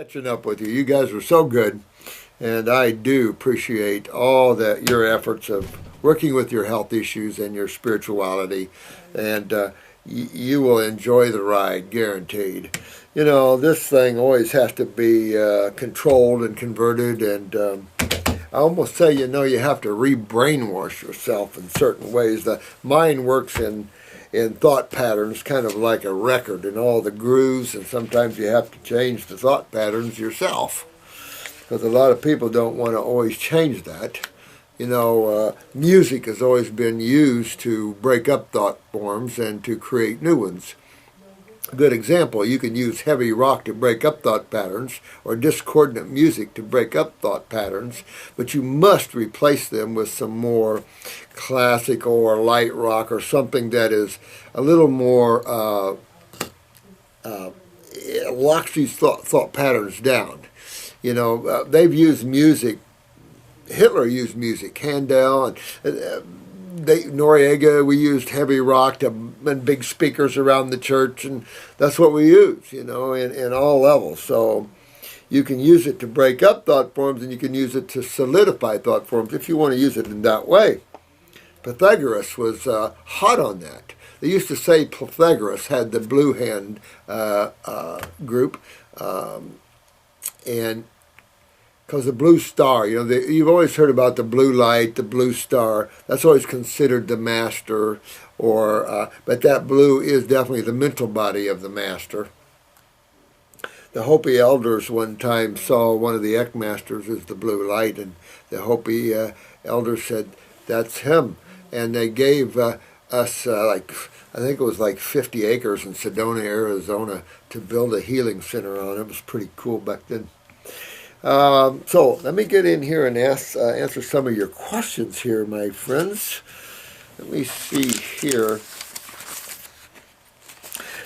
catching up with you. You guys are so good, and I do appreciate all that your efforts of working with your health issues and your spirituality, and you will enjoy the ride, guaranteed. You know, this thing always has to be controlled and converted, and I almost say, you know, you have to re-brainwash yourself in certain ways. The mind works in thought patterns, kind of like a record, in all the grooves, and sometimes you have to change the thought patterns yourself, because a lot of people don't want to always change that. You know, music has always been used to break up thought forms and to create new ones. A good example, you can use heavy rock to break up thought patterns, or discordant music to break up thought patterns, but you must replace them with some more classical or light rock, or something that is a little more, it locks these thought patterns down. You know, they've used music, Hitler used music, Handel, and Noriega, we used heavy rock and big speakers around the church, and that's what we use, you know, in all levels. So you can use it to break up thought forms, and you can use it to solidify thought forms if you want to use it in that way. Pythagoras was hot on that. They used to say Pythagoras had the blue hand group, and because the blue star, you know, you've always heard about the blue light, the blue star. That's always considered the master, or but that blue is definitely the mental body of the master. The Hopi elders one time saw one of the Ekmasters as the blue light, and the Hopi elders said, "That's him." And they gave us, like, I think it was like 50 acres in Sedona, Arizona, to build a healing center on. It was pretty cool back then. So let me get in here and answer some of your questions here, my friends. Let me see here.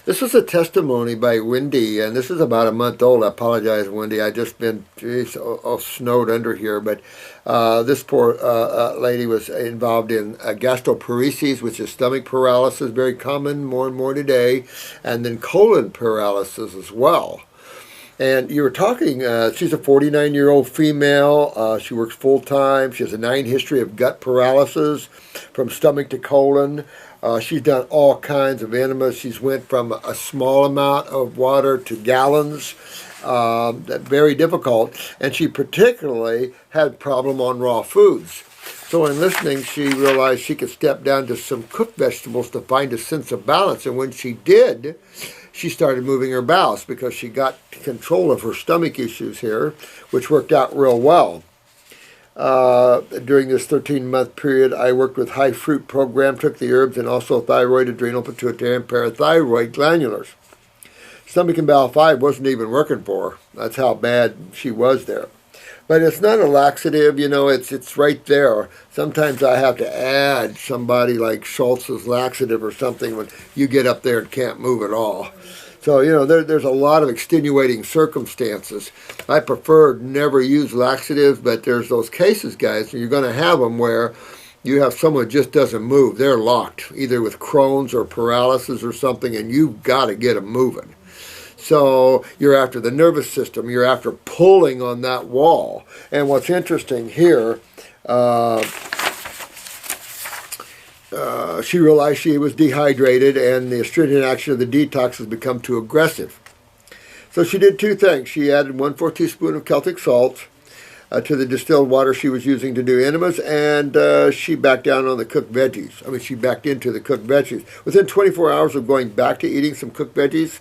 This was a testimony by Wendy, and this is about a month old. I apologize, Wendy. I just been all snowed under here, but this poor lady was involved in gastroparesis, which is stomach paralysis, very common more and more today, and then colon paralysis as well. And you were talking, she's a 49-year-old female. She works full-time. She has a 9 history of gut paralysis from stomach to colon. She's done all kinds of enemas. She's went from a small amount of water to gallons. Very difficult. And she particularly had problem on raw foods. So in listening, she realized she could step down to some cooked vegetables to find a sense of balance. And when she did, she started moving her bowels because she got control of her stomach issues here, which worked out real well. During this 13-month period, I worked with high fruit program, took the herbs, and also thyroid, adrenal, pituitary, and parathyroid glandulars. Stomach and bowel 5 wasn't even working for her. That's how bad she was there. But it's not a laxative, you know, it's right there. Sometimes I have to add somebody like Schultz's laxative or something when you get up there and can't move at all. So, you know, there's a lot of extenuating circumstances. I prefer never use laxatives, but there's those cases, guys, and you're going to have them where you have someone who just doesn't move. They're locked, either with Crohn's or paralysis or something, and you've got to get them moving. So you're after the nervous system. You're after pulling on that wall. And what's interesting here, she realized she was dehydrated, and the astringent action of the detox has become too aggressive. So she did 2 things. She added 1/4 teaspoon of Celtic salt to the distilled water she was using to do enemas, and she backed down on the cooked veggies. I mean, she backed into the cooked veggies. Within 24 hours of going back to eating some cooked veggies,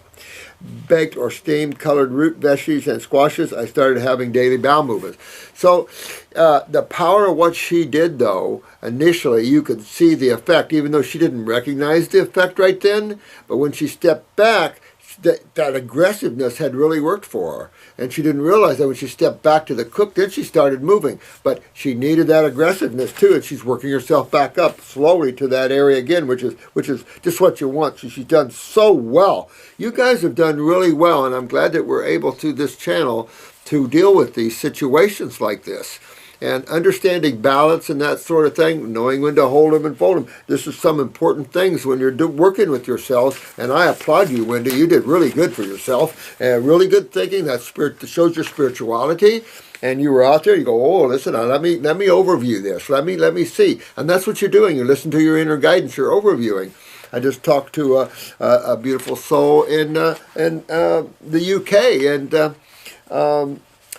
baked or steamed colored root veggies and squashes, I started having daily bowel movements. So the power of what she did, though, initially you could see the effect, even though she didn't recognize the effect right then. But when she stepped back, that aggressiveness had really worked for her. And she didn't realize that when she stepped back to the cook, then she started moving. But she needed that aggressiveness too, and she's working herself back up slowly to that area again, which is just what you want. So she's done so well. You guys have done really well, and I'm glad that we're able to this channel to deal with these situations like this. and understanding balance and that sort of thing, knowing when to hold them and fold them. This is some important things when you're working with your cells, and I applaud you, Wendy. You did really good for yourself, and really good thinking. That shows your spirituality. And you were out there, you go, oh, listen, let me overview this. Let me see. And that's what you're doing. You listen to your inner guidance. You're overviewing. I just talked to a beautiful soul in the UK, and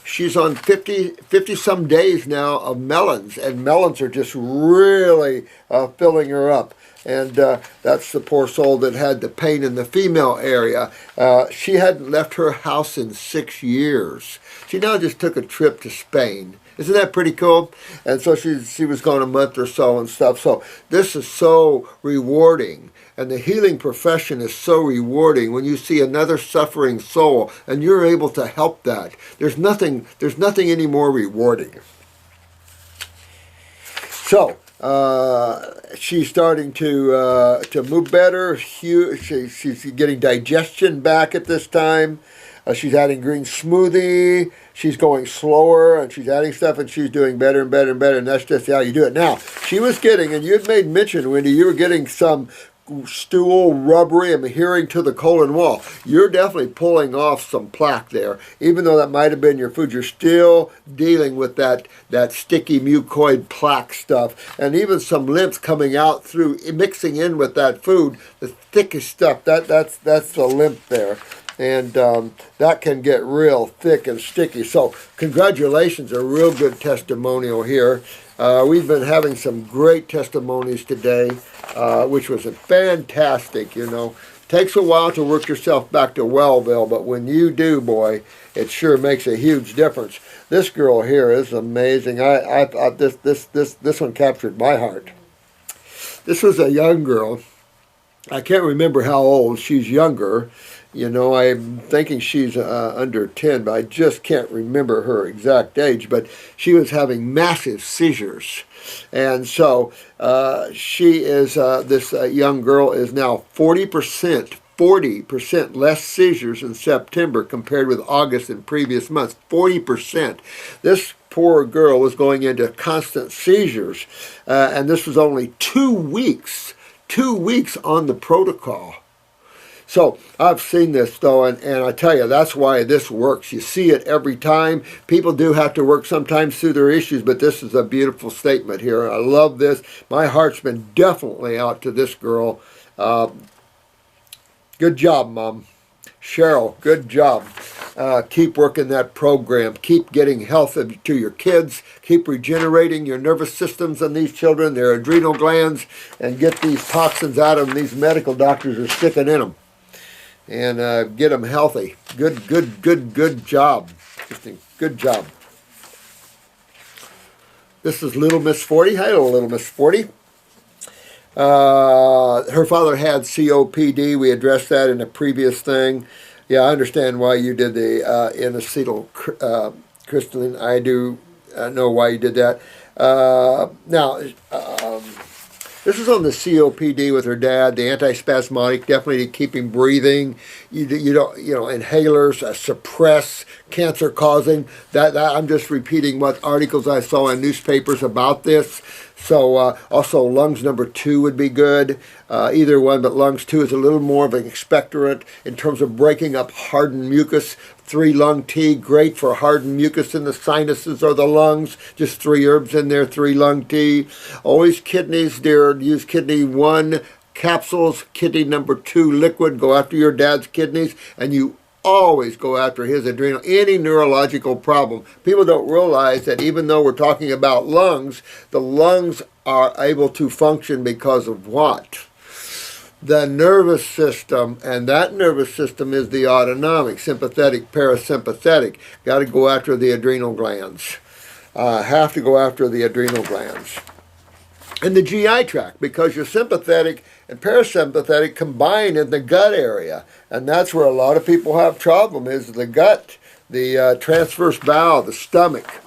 she's on 50 some days now of melons, and melons are just really filling her up. And that's the poor soul that had the pain in the female area. She hadn't left her house in 6 years. She now just took a trip to Spain. Isn't that pretty cool? And so she was gone a month or so and stuff. So this is so rewarding. And the healing profession is so rewarding when you see another suffering soul and you're able to help that. There's nothing any more rewarding. So she's starting to move better. She's getting digestion back at this time. She's adding green smoothie. She's going slower, and she's adding stuff, and she's doing better and better and better, and that's just how you do it. Now, she was getting, and you had made mention, Wendy, you were getting some stool, rubbery, I'm adhering to the colon wall. You're definitely pulling off some plaque there. Even though that might have been your food, you're still dealing with that sticky mucoid plaque stuff, and even some lymph coming out through, mixing in with that food, the thickest stuff, that's the lymph there. And that can get real thick and sticky. So congratulations, a real good testimonial here. We've been having some great testimonies today, which was fantastic, you know. Takes a while to work yourself back to Wellville, but when you do, boy, it sure makes a huge difference. This girl here is amazing. This one captured my heart. This was a young girl. I can't remember how old. She's younger. You know, I'm thinking she's under 10, but I just can't remember her exact age. But she was having massive seizures. And so she is, this young girl is now 40% less seizures in September compared with August and previous months. 40%. This poor girl was going into constant seizures. And this was only 2 weeks on the protocol. So I've seen this, though, and I tell you, that's why this works. You see it every time. People do have to work sometimes through their issues, but this is a beautiful statement here. I love this. My heart's been definitely out to this girl. Good job, Mom. Cheryl, good job. Keep working that program. Keep getting health to your kids. Keep regenerating your nervous systems on these children, their adrenal glands, and get these toxins out of them these medical doctors are sticking in them. And get them healthy. Good job. Good job. This is Little Miss 40. Hello, Little Miss 40. Her father had COPD. We addressed that in a previous thing. Yeah, I understand why you did the N-acetyl crystalline. I do know why you did that. Now, this is on the COPD with her dad, the antispasmodic, definitely to keep him breathing. You don't, inhalers suppress cancer causing. That I'm just repeating what articles I saw in newspapers about this. So also lungs number 2 would be good. Either one, but lungs 2 is a little more of an expectorant in terms of breaking up hardened mucus. 3 lung tea, great for hardened mucus in the sinuses or the lungs. Just 3 herbs in there, 3 lung tea. Always kidneys, dear. Use kidney 1 capsules, kidney number 2 liquid. Go after your dad's kidneys, and you always go after his adrenal, any neurological problem. People don't realize that even though we're talking about lungs, the lungs are able to function because of what? The nervous system, and that nervous system is the autonomic, sympathetic, parasympathetic. Got to go after the adrenal glands. Have to go after the adrenal glands. And the GI tract, because your sympathetic and parasympathetic combine in the gut area. And that's where a lot of people have problem, is the gut, the transverse bowel, the stomach.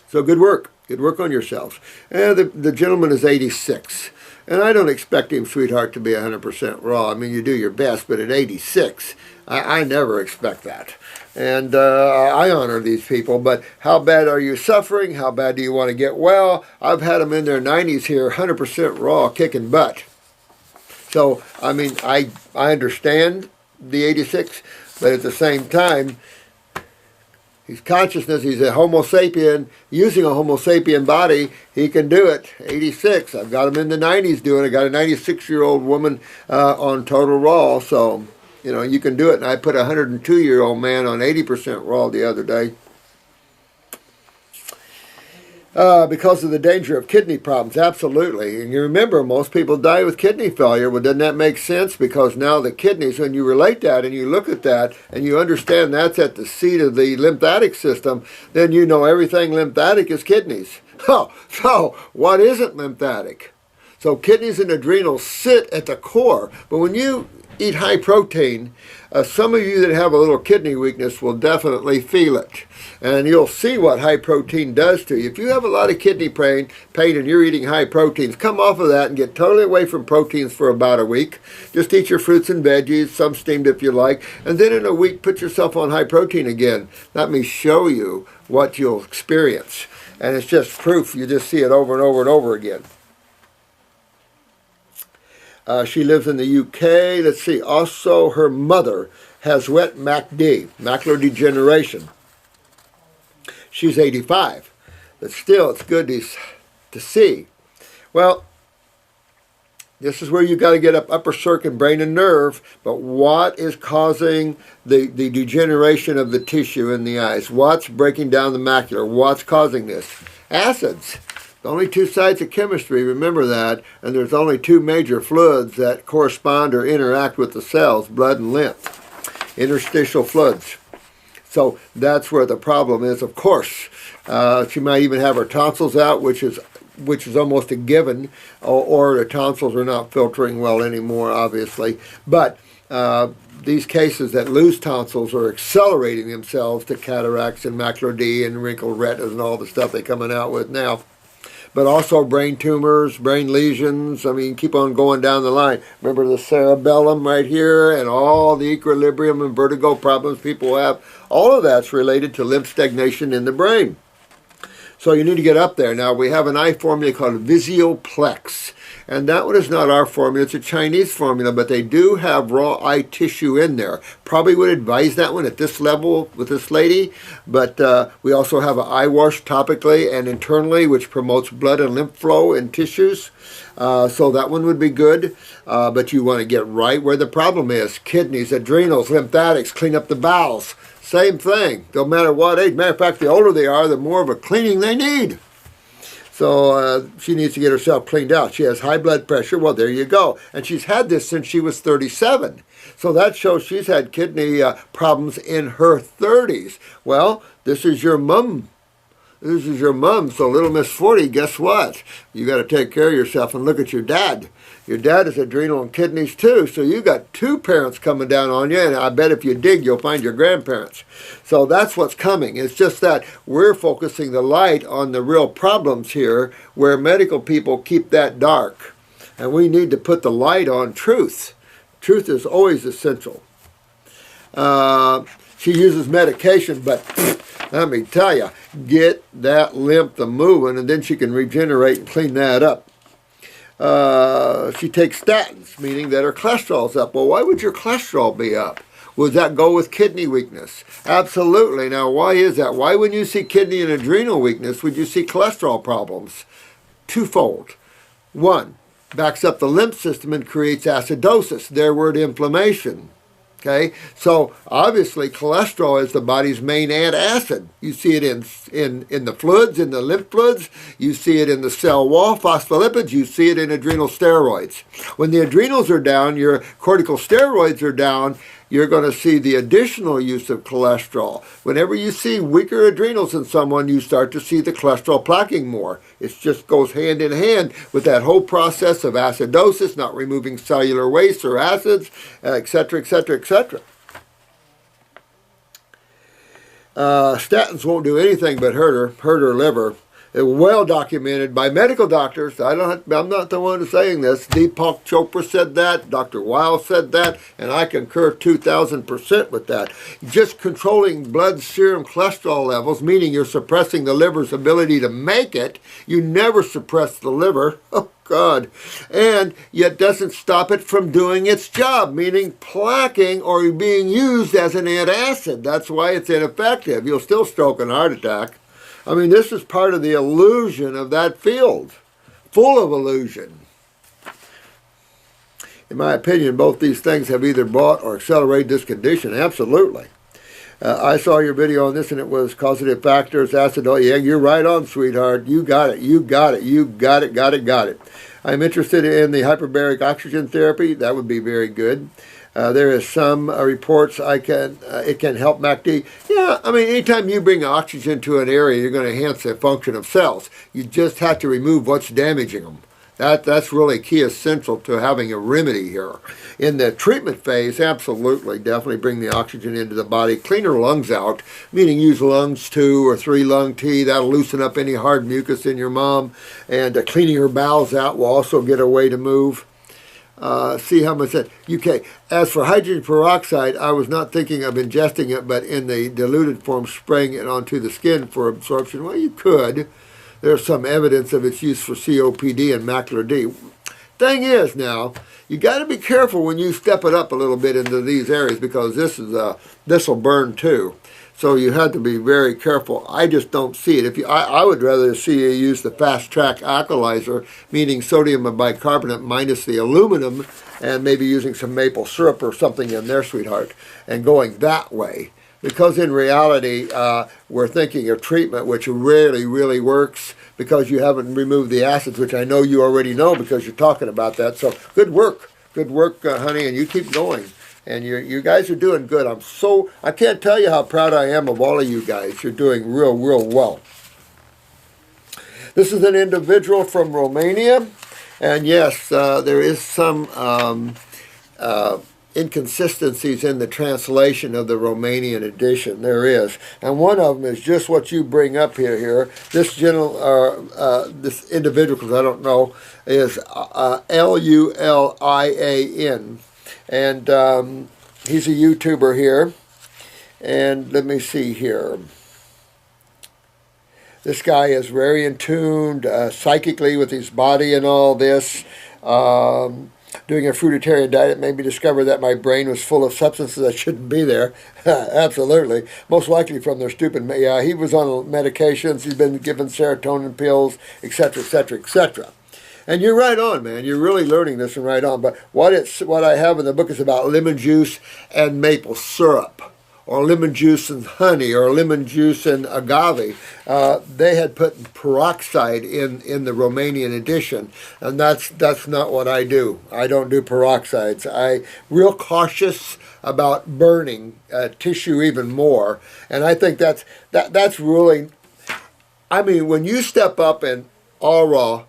So good work. Good work on yourselves. And the gentleman is 86. And I don't expect him, sweetheart, to be 100% raw. I mean, you do your best, but at 86, I never expect that. And I honor these people, but how bad are you suffering? How bad do you want to get well? I've had them in their 90s here, 100% raw, kicking butt. So, I mean, I understand the 86, but at the same time, he's consciousness, he's a Homo sapien, using a Homo sapien body, he can do it. 86, I've got him in the 90s doing it. I got a 96-year-old woman on total raw, so, you know, you can do it. And I put a 102-year-old man on 80% raw the other day. Because of the danger of kidney problems, absolutely. And you remember, most people die with kidney failure. Well, doesn't that make sense? Because now the kidneys, when you relate that and you look at that and you understand that's at the seat of the lymphatic system, then you know everything lymphatic is kidneys. Oh, so what isn't lymphatic? So kidneys and adrenals sit at the core. But when you eat high protein, some of you that have a little kidney weakness will definitely feel it. And you'll see what high protein does to you. If you have a lot of kidney pain and you're eating high proteins, come off of that and get totally away from proteins for about a week. Just eat your fruits and veggies, some steamed if you like, and then in a week put yourself on high protein again. Let me show you what you'll experience. And it's just proof. You just see it over and over and over again. She lives in the UK. Let's see. Also, her mother has wet MACD, macular degeneration. She's 85. But still, it's good to see. Well, this is where you got to get up upper circuit, brain and nerve. But what is causing the degeneration of the tissue in the eyes? What's breaking down the macula? What's causing this? Acids. Only two sides of chemistry, remember that, and there's only two major fluids that correspond or interact with the cells, blood and lymph, interstitial fluids. So that's where the problem is, of course. She might even have her tonsils out, which is almost a given, or the tonsils are not filtering well anymore, obviously. But these cases that lose tonsils are accelerating themselves to cataracts and macular D and wrinkled retinas and all the stuff they're coming out with now. But also brain tumors, brain lesions. I mean, keep on going down the line. Remember the cerebellum right here and all the equilibrium and vertigo problems people have. All of that's related to lymph stagnation in the brain. So you need to get up there. Now, we have an eye formula called Visioplex. And that one is not our formula. It's a Chinese formula, but they do have raw eye tissue in there. Probably would advise that one at this level with this lady. But we also have an eye wash topically and internally, which promotes blood and lymph flow in tissues. So that one would be good. But you want to get right where the problem is. Kidneys, adrenals, lymphatics, clean up the bowels. Same thing. Don't matter what age. Matter of fact, the older they are, the more of a cleaning they need. So she needs to get herself cleaned out. She has high blood pressure. Well, there you go. And she's had this since she was 37. So that shows she's had kidney problems in her 30s. Well, this is your mom. This is your mom. So little Miss 40, guess what? You got to take care of yourself and look at your dad. Your dad is adrenal and kidneys too. So you got two parents coming down on you. And I bet if you dig, you'll find your grandparents. So that's what's coming. It's just that we're focusing the light on the real problems here, where medical people keep that dark. And we need to put the light on truth. Truth is always essential. She uses medication, but let me tell you, get that lymph moving, and then she can regenerate and clean that up. She takes statins, meaning that her cholesterol's up. Well, why would your cholesterol be up? Would that go with kidney weakness? Absolutely. Now, why is that? Why when you see kidney and adrenal weakness would you see cholesterol problems? Twofold. One, backs up the lymph system and creates acidosis, their word inflammation. Okay, so obviously cholesterol is the body's main antacid. You see it in the fluids, in the lymph fluids. You see it in the cell wall, phospholipids. You see it in adrenal steroids. When the adrenals are down, your corticosteroids are down, you're going to see the additional use of cholesterol. Whenever you see weaker adrenals in someone, you start to see the cholesterol plaquing more. It just goes hand in hand with that whole process of acidosis, not removing cellular waste or acids, etc., etc., etc. Statins won't do anything but hurt her liver. well documented by medical doctors. I'm not the one saying this. Deepak Chopra said that. Dr. Weil said that, and I concur 2,000% with that. Just controlling blood serum cholesterol levels, meaning you're suppressing the liver's ability to make it. You never suppress the liver. Oh, God. And yet doesn't stop it from doing its job, meaning plaquing or being used as an antacid. That's why it's ineffective. You'll still stroke and heart attack. I mean, this is part of the illusion of that field, full of illusion. In my opinion, both these things have either brought or accelerated this condition. Absolutely. I saw your video on this, and it was causative factors, acidosis. Yeah, you're right on, sweetheart. You got it. You got it. You got it. Got it. I'm interested in the hyperbaric oxygen therapy. That would be very good. There is some reports it can help MACD. Yeah, I mean, anytime you bring oxygen to an area, you're going to enhance the function of cells. You just have to remove what's damaging them. That's really key, essential to having a remedy here. In the treatment phase, absolutely, definitely bring the oxygen into the body. Clean your lungs out, meaning use lungs 2 or 3 lung tea. That'll loosen up any hard mucus in your mom. And cleaning her bowels out will also get a way to move. See how much that, okay. As for hydrogen peroxide, I was not thinking of ingesting it, but in the diluted form, spraying it onto the skin for absorption. Well, you could. There's some evidence of its use for COPD and macular D. Thing is now, you got to be careful when you step it up a little bit into these areas, because this will burn too. So you have to be very careful. I just don't see it. I would rather see you use the fast track alkalizer, meaning sodium bicarbonate minus the aluminum, and maybe using some maple syrup or something in there, sweetheart, and going that way. Because in reality, we're thinking of treatment which really, really works, because you haven't removed the acids, which I know you already know because you're talking about that. So good work, honey, and you keep going. And you guys are doing good. I can't tell you how proud I am of all of you guys. You're doing real, real well. This is an individual from Romania. And yes, there is some inconsistencies in the translation of the Romanian edition. There is. And one of them is just what you bring up here. This this individual, because I don't know, is Lulian. And he's a YouTuber here. And let me see here. This guy is very in tune psychically with his body and all this. Doing a fruitarian diet made me discover that my brain was full of substances that shouldn't be there. Absolutely. Most likely from their stupid... Yeah, he was on medications. He's been given serotonin pills, etc., etc., etc. And you're right on, man. You're really learning this and right on. But what I have in the book is about lemon juice and maple syrup, or lemon juice and honey, or lemon juice and agave. They had put peroxide in the Romanian edition, and that's not what I do. I don't do peroxides. I'm real cautious about burning tissue even more, and I think that's really... I mean, when you step up in all raw,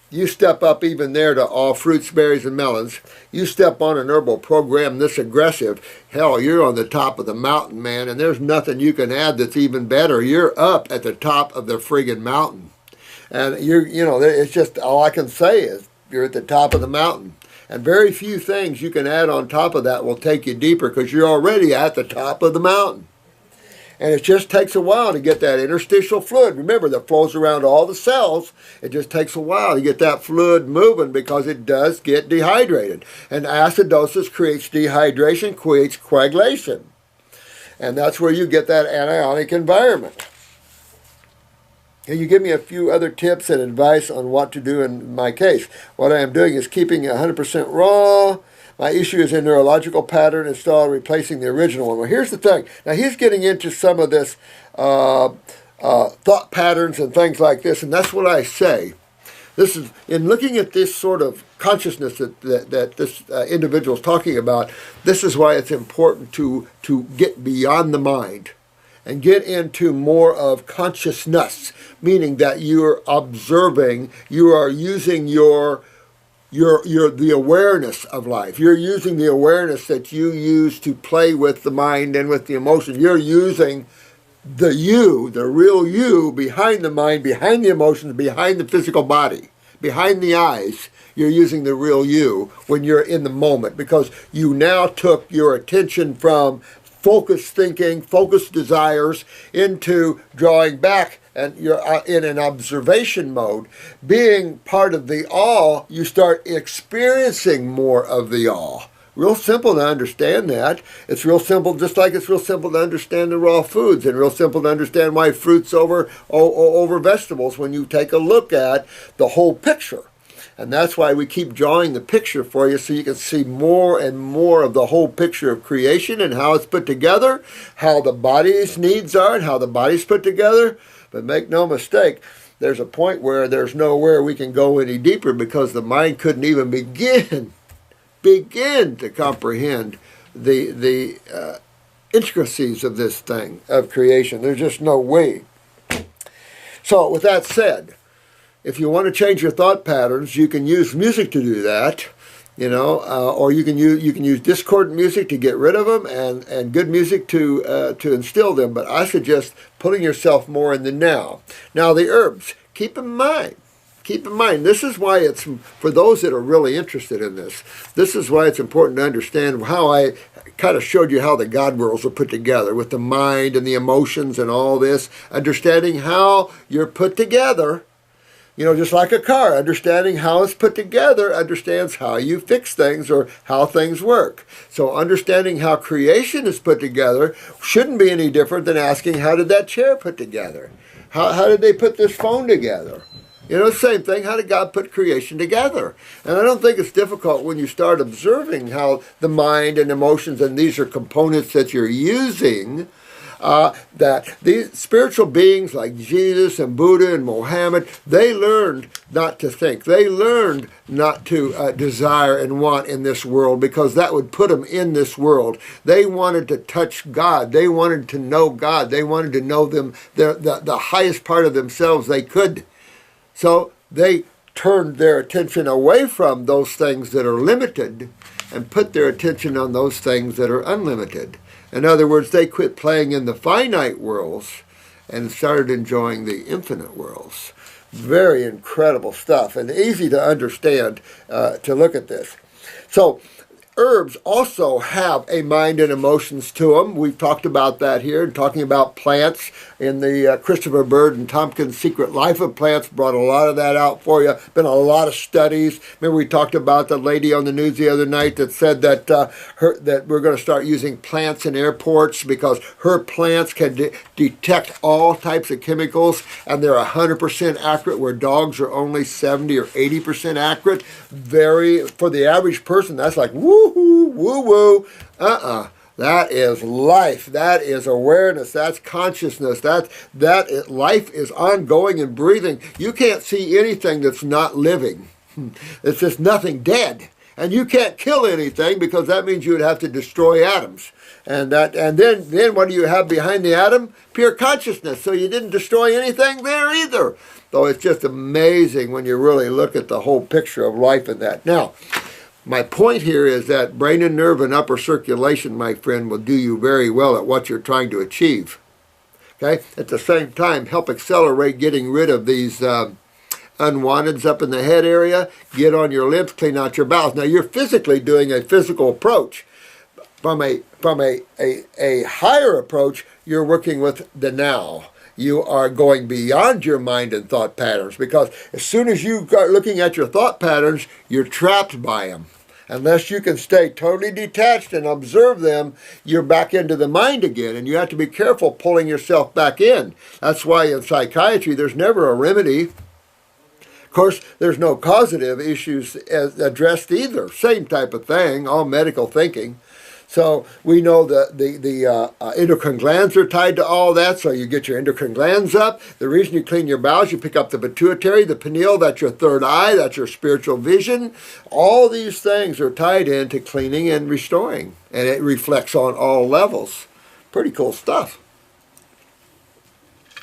you step up even there to all fruits, berries, and melons. You step on an herbal program this aggressive, hell, you're on the top of the mountain, man, and there's nothing you can add that's even better. You're up at the top of the friggin' mountain. And you know, it's just, all I can say is you're at the top of the mountain. And very few things you can add on top of that will take you deeper, because you're already at the top of the mountain. And it just takes a while to get that interstitial fluid. Remember, that flows around all the cells. It just takes a while to get that fluid moving, because it does get dehydrated. And acidosis creates dehydration, creates coagulation. And that's where you get that anionic environment. Can you give me a few other tips and advice on what to do in my case? What I am doing is keeping 100% raw. My issue is a neurological pattern instead of replacing the original one. Well, here's the thing. Now, he's getting into some of this thought patterns and things like this, and that's what I say. This is, in looking at this sort of consciousness that this individual is talking about, this is why it's important to get beyond the mind and get into more of consciousness, meaning that you're observing, you are using the awareness of life. You're using the awareness that you use to play with the mind and with the emotion. You're using the you, the real you, behind the mind, behind the emotions, behind the physical body, behind the eyes. You're using the real you when you're in the moment, because you now took your attention from focused thinking, focused desires, into drawing back, and you're in an observation mode. Being part of the all, you start experiencing more of the all. Real simple to understand that. It's real simple, just like it's real simple to understand the raw foods, and real simple to understand why fruits over vegetables when you take a look at the whole picture. And that's why we keep drawing the picture for you, so you can see more and more of the whole picture of creation and how it's put together, how the body's needs are, and how the body's put together. But make no mistake, there's a point where there's nowhere we can go any deeper, because the mind couldn't even begin to comprehend the intricacies of this thing, of creation. There's just no way. So with that said, if you want to change your thought patterns, you can use music to do that, or you can use discordant music to get rid of them, and good music to instill them. But I suggest putting yourself more in the now. Now, the herbs, keep in mind, this is why it's, for those that are really interested in this, this is why it's important to understand how I kind of showed you how the God worlds are put together, with the mind and the emotions and all this, understanding how you're put together. Just like a car, understanding how it's put together understands how you fix things or how things work. So understanding how creation is put together shouldn't be any different than asking, how did that chair put together? How did they put this phone together? Same thing, how did God put creation together? And I don't think it's difficult when you start observing how the mind and emotions, and these are components that you're using, that these spiritual beings like Jesus and Buddha and Mohammed, they learned not to think. They learned not to desire and want in this world, because that would put them in this world. They wanted to touch God. They wanted to know God. They wanted to know them, the highest part of themselves they could. So they turned their attention away from those things that are limited and put their attention on those things that are unlimited. In other words, they quit playing in the finite worlds and started enjoying the infinite worlds. Very incredible stuff, and easy to understand to look at this. So herbs also have a mind and emotions to them. We've talked about that here, and talking about plants in the Christopher Bird and Tompkins' Secret Life of Plants brought a lot of that out for you. Been a lot of studies. Remember we talked about the lady on the news the other night that said that that we're going to start using plants in airports because her plants can detect all types of chemicals, and they're 100% accurate, where dogs are only 70 or 80% accurate. For the average person, that's like woo-hoo, woo-woo. That is life. That is awareness. That's consciousness. Life is ongoing and breathing. You can't see anything that's not living. It's just nothing dead. And you can't kill anything, because that means you would have to destroy atoms. And then what do you have behind the atom? Pure consciousness. So you didn't destroy anything there either. So it's just amazing when you really look at the whole picture of life in that. Now, my point here is that brain and nerve and upper circulation, my friend, will do you very well at what you're trying to achieve. Okay? At the same time, help accelerate getting rid of these unwanteds up in the head area. Get on your lymphs, clean out your bowels. Now, you're physically doing a physical approach. From a higher approach, you're working with the now. You are going beyond your mind and thought patterns, because as soon as you start looking at your thought patterns, you're trapped by them. Unless you can stay totally detached and observe them, you're back into the mind again, and you have to be careful pulling yourself back in. That's why in psychiatry there's never a remedy. Of course, there's no causative issues addressed either. Same type of thing, all medical thinking. So we know that the endocrine glands are tied to all that, so you get your endocrine glands up. The reason you clean your bowels, you pick up the pituitary, the pineal, that's your third eye, that's your spiritual vision. All these things are tied into cleaning and restoring, and it reflects on all levels. Pretty cool stuff.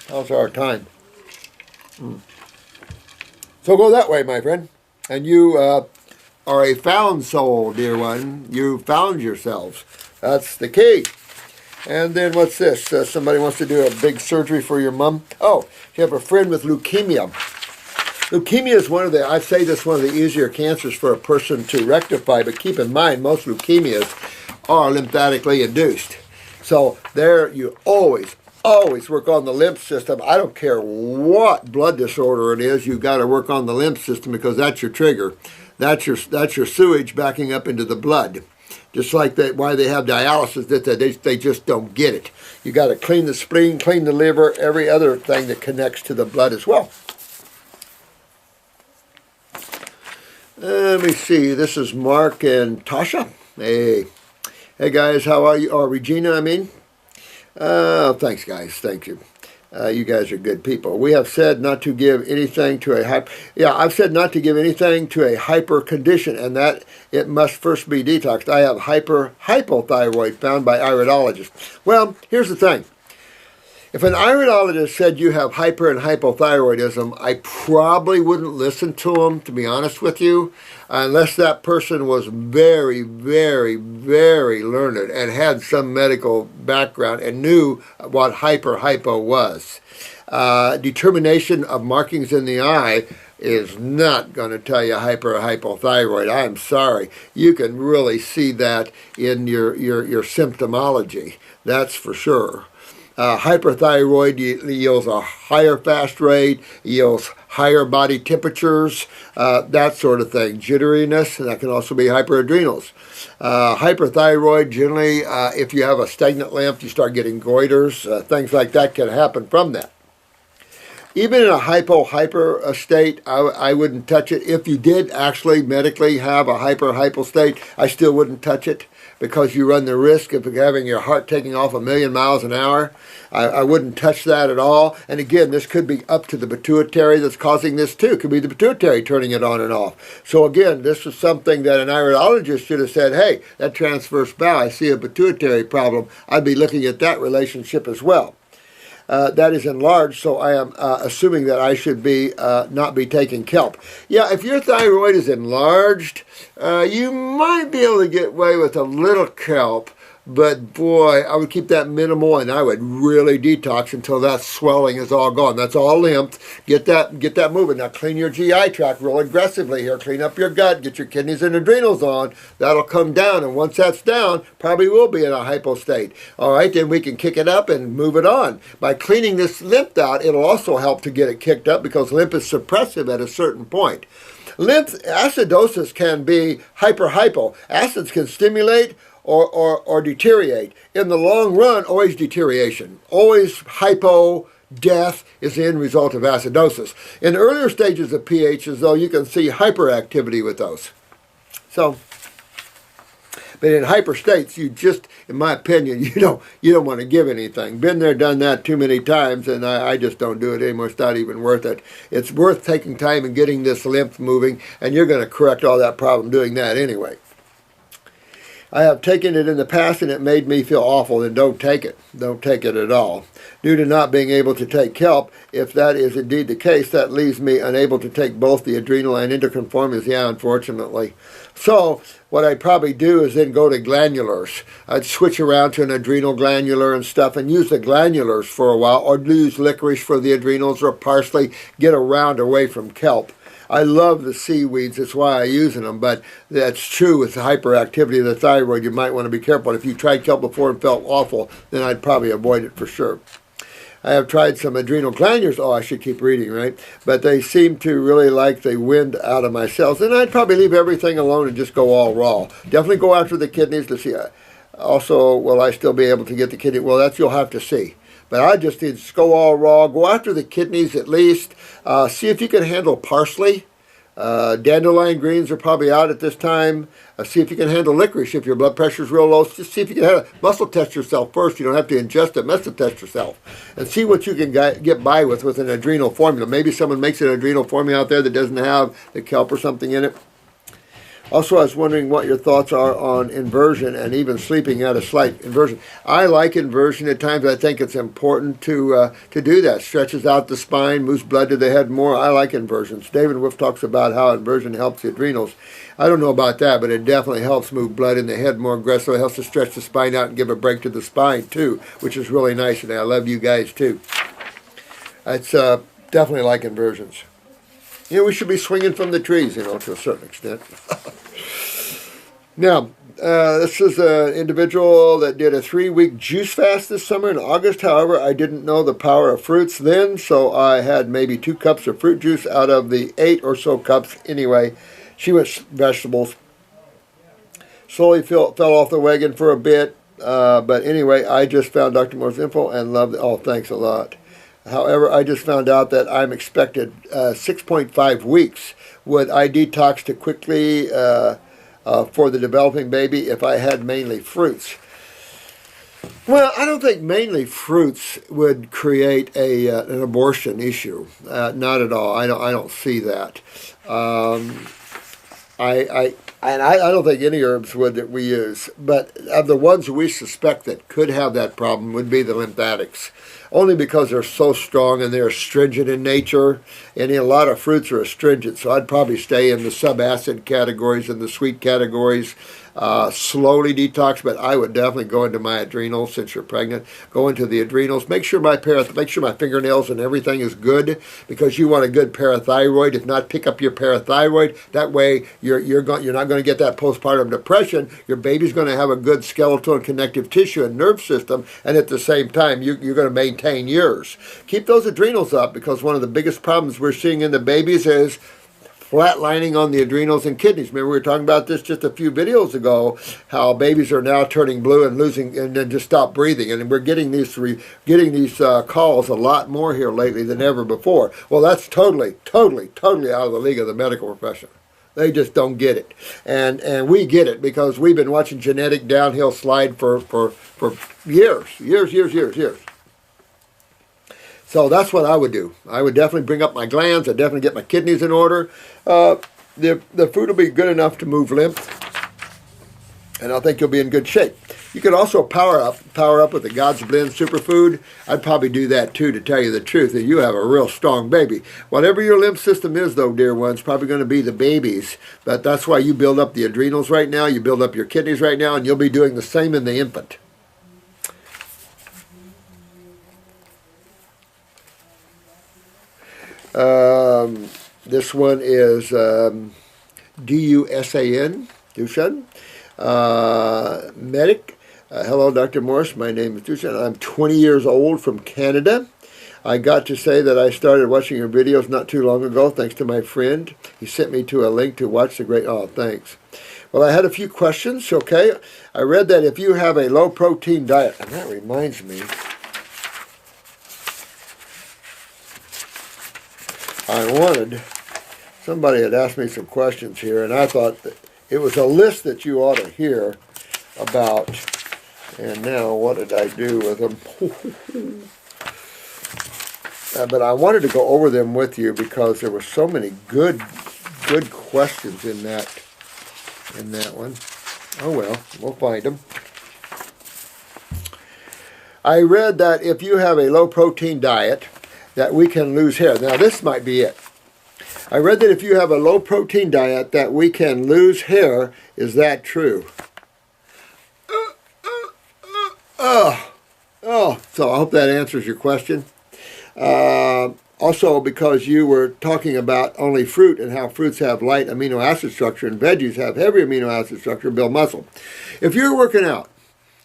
How's our time? So go that way, my friend. And you are a found soul, dear one. You found yourselves. That's the key. And then what's this? Somebody wants to do a big surgery for your mom. Oh, you have a friend with leukemia. Leukemia is one of the, I say this, one of the easier cancers for a person to rectify, but keep in mind most leukemias are lymphatically induced. So there you always work on the lymph system. I don't care what blood disorder it is, you've got to work on the lymph system because that's your trigger. That's your sewage backing up into the blood. Just like that, why they have dialysis, that they just don't get it. You got to clean the spleen, clean the liver, every other thing that connects to the blood as well. Let me see. This is Mark and Tasha. Hey guys, how are you? Or Regina, I mean. Thanks, guys. Thank you. You guys are good people. We have said not to give anything to a I've said not to give anything to a hyper condition, and that it must first be detoxed. I have hypothyroid found by iridologists. Well, here's the thing. If an iridologist said you have hyper and hypothyroidism, I probably wouldn't listen to them, to be honest with you, unless that person was very, very, very learned and had some medical background and knew what hypo was. Determination of markings in the eye is not going to tell you hyper or hypothyroid. I'm sorry. You can really see that in your symptomology. That's for sure. Hyperthyroid yields a higher fast rate, yields higher body temperatures, that sort of thing. Jitteriness, and that can also be hyperadrenals. Hyperthyroid, generally, if you have a stagnant lymph, you start getting goiters. Things like that can happen from that. Even in a hyper state, I wouldn't touch it. If you did actually medically have a hypo state, I still wouldn't touch it, because you run the risk of having your heart taking off 1,000,000 miles an hour. I wouldn't touch that at all. And again, this could be up to the pituitary that's causing this too. It could be the pituitary turning it on and off. So again, this is something that an iridologist should have said, hey, that transverse bowel, I see a pituitary problem. I'd be looking at that relationship as well. That is enlarged, so I am assuming that I should be not be taking kelp. Yeah, if your thyroid is enlarged, you might be able to get away with a little kelp, but boy, I would keep that minimal, and I would really detox until that swelling is all gone. That's all lymph. Get that moving. Now clean your GI tract real aggressively here. Clean up your gut. Get your kidneys and adrenals on. That'll come down, and once that's down, probably will be in a hypo state. All right, then we can kick it up and move it on. By cleaning this lymph out, it'll also help to get it kicked up because lymph is suppressive at a certain point. Lymph acidosis can be hypo. Acids can stimulate or deteriorate. In the long run, always deterioration. Always hypo, death is the end result of acidosis. In the earlier stages of pHs, though, you can see hyperactivity with those. So, but in hyper states, you just, in my opinion, you don't want to give anything. Been there, done that too many times, and I just don't do it anymore. It's not even worth it. It's worth taking time and getting this lymph moving, and you're going to correct all that problem doing that anyway. I have taken it in the past and it made me feel awful, then don't take it. Don't take it at all. Due to not being able to take kelp, if that is indeed the case, that leaves me unable to take both the adrenal and endocrine formulas, yeah, unfortunately. So what I'd probably do is then go to glandulars. I'd switch around to an adrenal glandular and stuff and use the glandulars for a while, or use licorice for the adrenals or parsley, get around away from kelp. I love the seaweeds, that's why I use them, but that's true with the hyperactivity of the thyroid. You might want to be careful. If you tried kelp before and felt awful, then I'd probably avoid it for sure. I have tried some adrenal glandulars. Oh, I should keep reading, right? But they seem to really like the wind out of my cells. And I'd probably leave everything alone and just go all raw. Definitely go after the kidneys to see. Also, will I still be able to get the kidney? Well, that's you'll have to see. But I just need to go all raw. Go after the kidneys at least. See if you can handle parsley. Dandelion greens are probably out at this time. See if you can handle licorice if your blood pressure is real low. Just see if you can muscle test yourself first. You don't have to ingest it. Muscle test yourself. And see what you can get by with an adrenal formula. Maybe someone makes an adrenal formula out there that doesn't have the kelp or something in it. Also, I was wondering what your thoughts are on inversion and even sleeping at a slight inversion. I like inversion at times. I think it's important to do that. Stretches out the spine, moves blood to the head more. I like inversions. David Wolf talks about how inversion helps the adrenals. I don't know about that, but it definitely helps move blood in the head more aggressively. It helps to stretch the spine out and give a break to the spine too, which is really nice. And I love you guys too. It's definitely like inversions. You know, we should be swinging from the trees, to a certain extent. Now, this is an individual that did a 3-week juice fast this summer in August. However, I didn't know the power of fruits then, so I had maybe 2 cups of fruit juice out of the 8 or so cups anyway. She went vegetables. Slowly fell off the wagon for a bit, but anyway, I just found Dr. Moore's info and loved it. Oh, thanks a lot. However, I just found out that I'm expected 6.5 weeks. Would I detox too quickly for the developing baby if I had mainly fruits? Well, I don't think mainly fruits would create an abortion issue. Not at all. I don't see that. I don't think any herbs would that we use. But of the ones we suspect that could have that problem would be the lymphatics. Only because they're so strong and they're astringent in nature, and a lot of fruits are astringent, so I'd probably stay in the subacid categories and the sweet categories, slowly detox, but I would definitely go into my adrenals since you're pregnant. Go into the adrenals. Make sure my fingernails and everything is good, because you want a good parathyroid. If not, pick up your parathyroid. That way you're not going to get that postpartum depression. Your baby's going to have a good skeletal and connective tissue and nerve system, and at the same time you're going to maintain yours. Keep those adrenals up, because one of the biggest problems we're seeing in the babies is flatlining on the adrenals and kidneys. Remember, we were talking about this just a few videos ago, how babies are now turning blue and losing and then just stop breathing. And we're getting these calls a lot more here lately than ever before. Well, that's totally out of the league of the medical profession. They just don't get it. And we get it, because we've been watching genetic downhill slide for years. So that's what I would do. I would definitely bring up my glands. I'd definitely get my kidneys in order. The food will be good enough to move lymph, and I think you'll be in good shape. You could also power up with the God's Blend superfood. I'd probably do that too, to tell you the truth, that you have a real strong baby. Whatever your lymph system is, though, dear ones, probably going to be the baby's. But that's why you build up the adrenals right now, you build up your kidneys right now, and you'll be doing the same in the infant. This one is D-U-S-A-N, Dusan. Medic. Hello, Dr. Morse. My name is Dusan. I'm 20 years old from Canada. I got to say that I started watching your videos not too long ago, thanks to my friend. He sent me to a link to watch the great... Oh, thanks. Well, I had a few questions, okay? I read that if you have a low-protein diet... And that reminds me... somebody had asked me some questions here, and I thought that it was a list that you ought to hear about. And now, what did I do with them? But I wanted to go over them with you, because there were so many good questions in that one. Oh well, we'll find them. I read that if you have a low-protein diet, that we can lose hair. Now, this might be it. I read that if you have a low-protein diet, that we can lose hair. Is that true? So I hope that answers your question. Also, because you were talking about only fruit and how fruits have light amino acid structure and veggies have heavy amino acid structure, build muscle. If you're working out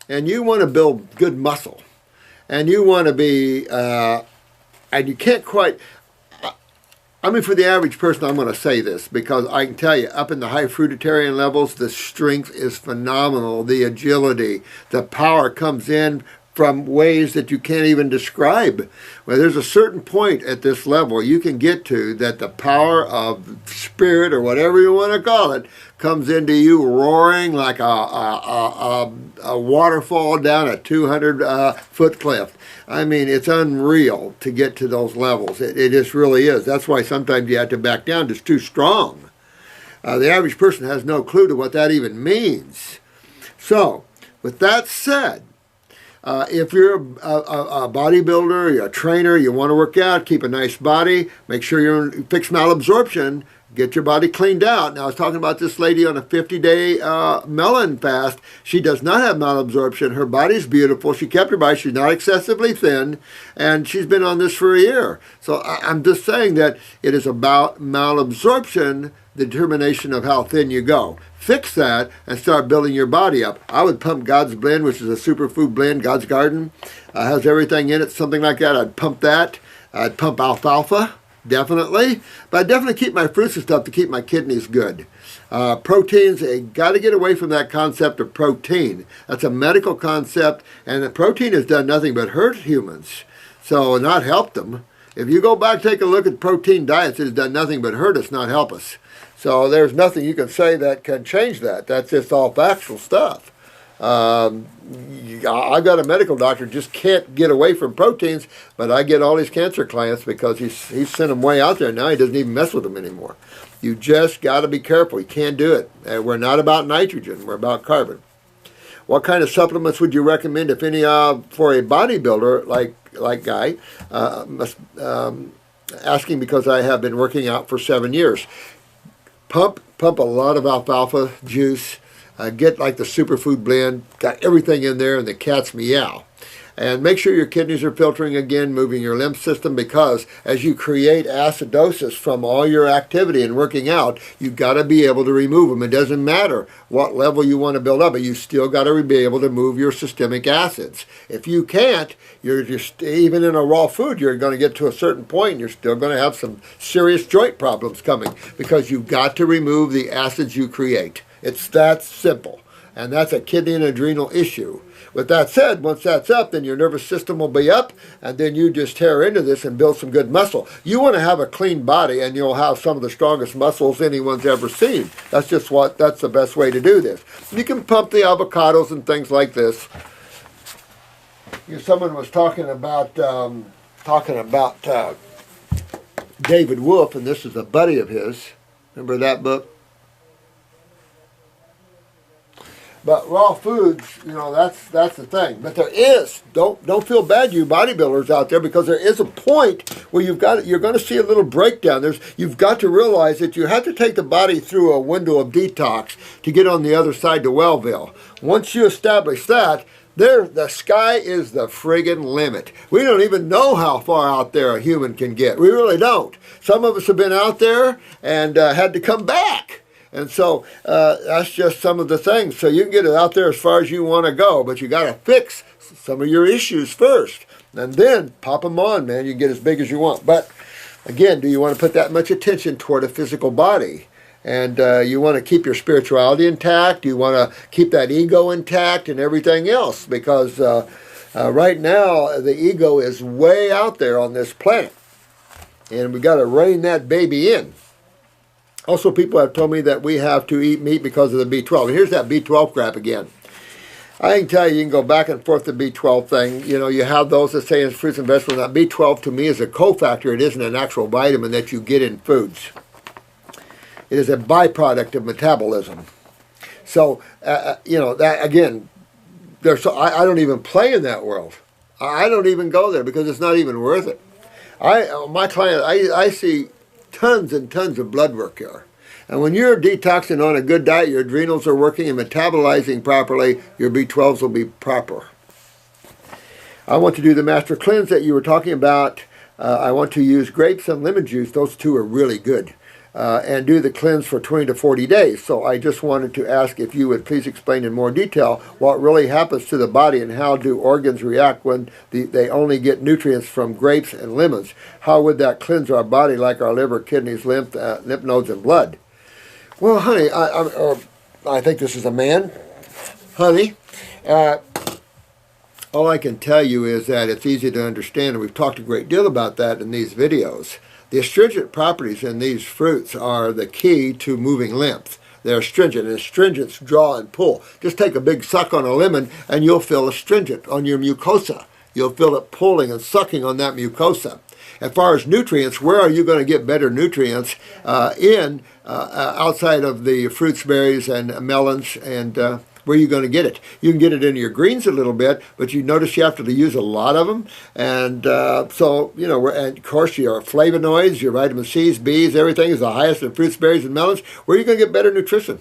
and you want to build good muscle, and you want to be... and you can't quite, I mean, for the average person, I'm going to say this, because I can tell you, up in the high fruitarian levels, the strength is phenomenal, the agility, the power comes in from ways that you can't even describe. Well, there's a certain point at this level you can get to that the power of spirit, or whatever you want to call it, comes into you roaring like a waterfall down a 200-foot cliff. I mean, it's unreal to get to those levels. It just really is. That's why sometimes you have to back down. It's too strong. The average person has no clue to what that even means. So, with that said, if you're a bodybuilder, you're a trainer, you want to work out, keep a nice body, make sure you fix malabsorption, get your body cleaned out. Now, I was talking about this lady on a 50-day melon fast. She does not have malabsorption. Her body's beautiful. She kept her body. She's not excessively thin, and she's been on this for a year. So I'm just saying that it is about malabsorption, the determination of how thin you go. Fix that and start building your body up. I would pump God's Blend, which is a superfood blend, God's Garden. Has everything in it, something like that. I'd pump that. I'd pump alfalfa, definitely. But I'd definitely keep my fruits and stuff to keep my kidneys good. Proteins, got to get away from that concept of protein. That's a medical concept, and the protein has done nothing but hurt humans, so not help them. If you go back, take a look at protein diets, it has done nothing but hurt us, not help us. So there's nothing you can say that can change that. That's just all factual stuff. I've got a medical doctor, just can't get away from proteins, but I get all these cancer clients because he's sent them way out there. Now he doesn't even mess with them anymore. You just got to be careful. You can't do it. We're not about nitrogen. We're about carbon. What kind of supplements would you recommend, if any, for a bodybuilder like Guy? Asking because I have been working out for 7 years. Pump a lot of alfalfa juice. Get like the superfood blend. Got everything in there, and the cats meow. And make sure your kidneys are filtering again, moving your lymph system, because as you create acidosis from all your activity and working out, you've got to be able to remove them. It doesn't matter what level you want to build up, but you still got to be able to move your systemic acids. If you can't, you're just, even in a raw food, you're going to get to a certain point and you're still going to have some serious joint problems coming, because you've got to remove the acids you create. It's that simple. And that's a kidney and adrenal issue. With that said, once that's up, then your nervous system will be up, and then you just tear into this and build some good muscle. You want to have a clean body, and you'll have some of the strongest muscles anyone's ever seen. That's the best way to do this. You can pump the avocados and things like this. Someone was talking about David Wolf, and this is a buddy of his. Remember that book? But raw foods, that's the thing. But there is, don't feel bad, you bodybuilders out there, because there is a point where you're going to see a little breakdown. You've got to realize that you have to take the body through a window of detox to get on the other side to Wellville. Once you establish that, the sky is the friggin' limit. We don't even know how far out there a human can get. We really don't. Some of us have been out there and had to come back. And so that's just some of the things. So you can get it out there as far as you want to go, but you got to fix some of your issues first. And then pop them on, man. You can get as big as you want. But again, do you want to put that much attention toward a physical body? And you want to keep your spirituality intact. You want to keep that ego intact and everything else. Because right now, the ego is way out there on this planet. And we got to rein that baby in. Also, people have told me that we have to eat meat because of the B12. And here's that B12 crap again. I can tell you, you can go back and forth the B12 thing. You have those that say it's fruits and vegetables. Now, B12 to me is a cofactor. It isn't an actual vitamin that you get in foods. It is a byproduct of metabolism. So, that again, I don't even play in that world. I don't even go there because it's not even worth it. My client, I see tons and tons of blood work here. And when you're detoxing on a good diet, your adrenals are working and metabolizing properly, your B12s will be proper. I want to do the master cleanse that you were talking about. I want to use grapes and lemon juice. Those two are really good. And do the cleanse for 20 to 40 days. So I just wanted to ask if you would please explain in more detail what really happens to the body and how do organs react when they only get nutrients from grapes and lemons. How would that cleanse our body like our liver, kidneys, lymph nodes, and blood? Well, honey, I think this is a man. Honey, all I can tell you is that it's easy to understand, and we've talked a great deal about that in these videos. The astringent properties in these fruits are the key to moving lymph. They're astringent, and astringents draw and pull. Just take a big suck on a lemon, and you'll feel astringent on your mucosa. You'll feel it pulling and sucking on that mucosa. As far as nutrients, where are you going to get better nutrients outside of the fruits, berries, and melons, and where are you going to get it? You can get it in your greens a little bit, but you notice you have to use a lot of them. And so, you know, and of course, your flavonoids, your vitamin C's, B's, everything is the highest in fruits, berries, and melons. Where are you going to get better nutrition?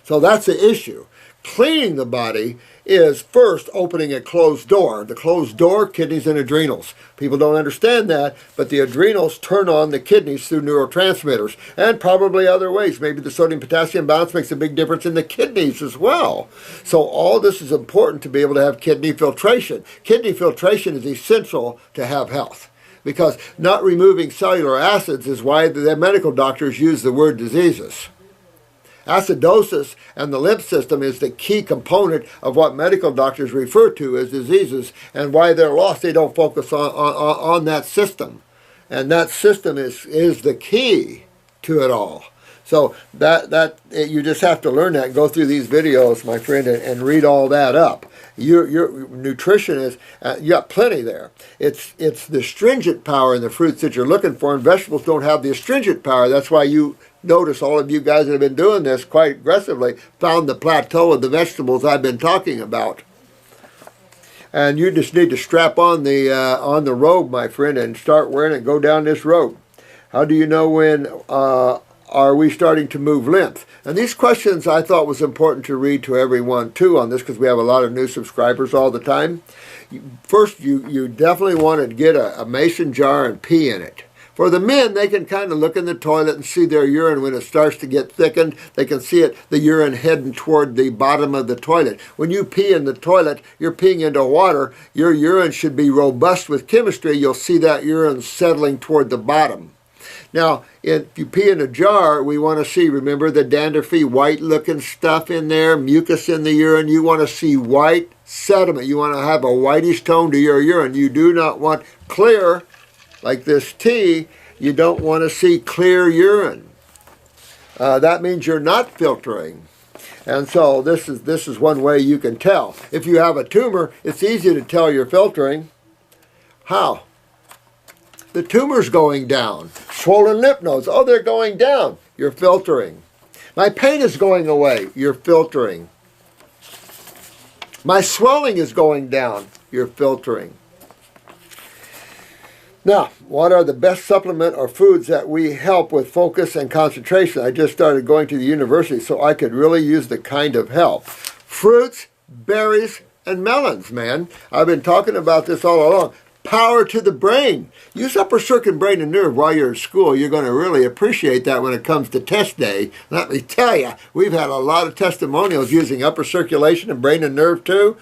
So that's the issue. Cleaning the body is first opening a closed door. The closed door, kidneys and adrenals. People don't understand that, but the adrenals turn on the kidneys through neurotransmitters and probably other ways. Maybe the sodium-potassium balance makes a big difference in the kidneys as well. So all this is important to be able to have kidney filtration. Kidney filtration is essential to have health, because not removing cellular acids is why the medical doctors use the word diseases. Acidosis and the lymph system is the key component of what medical doctors refer to as diseases, and why they're lost. They don't focus on that system. And that system is the key to it all. So you just have to learn that and go through these videos, my friend, and read all that up. Your nutrition is, you got plenty there. It's the astringent power in the fruits that you're looking for, and vegetables don't have the astringent power. That's why you notice all of you guys that have been doing this quite aggressively found the plateau of the vegetables I've been talking about. And you just need to strap on the robe, my friend, and start wearing it. Go down this road. How do you know when are we starting to move lymph? And these questions I thought was important to read to everyone too on this, because we have a lot of new subscribers all the time. First, you definitely want to get a mason jar and pee in it. For the men, they can kind of look in the toilet and see their urine when it starts to get thickened. They can see the urine heading toward the bottom of the toilet. When you pee in the toilet, you're peeing into water. Your urine should be robust with chemistry. You'll see that urine settling toward the bottom. Now, if you pee in a jar, we want to see, remember, the dandruffy, white-looking stuff in there, mucus in the urine. You want to see white sediment. You want to have a whitish tone to your urine. You do not want clear, like this tea. You don't want to see clear urine. That means you're not filtering. And so this is one way you can tell. If you have a tumor, it's easy to tell you're filtering. How? The tumor's going down. Swollen lymph nodes, oh, they're going down. You're filtering. My pain is going away. You're filtering. My swelling is going down. You're filtering. Now, what are the best supplement or foods that we help with focus and concentration? I just started going to the university, so I could really use the kind of help. Fruits, berries, and melons, man. I've been talking about this all along. Power to the brain. Use upper circuit, brain, and nerve while you're at school. You're going to really appreciate that when it comes to test day. Let me tell you, we've had a lot of testimonials using upper circulation and brain and nerve too.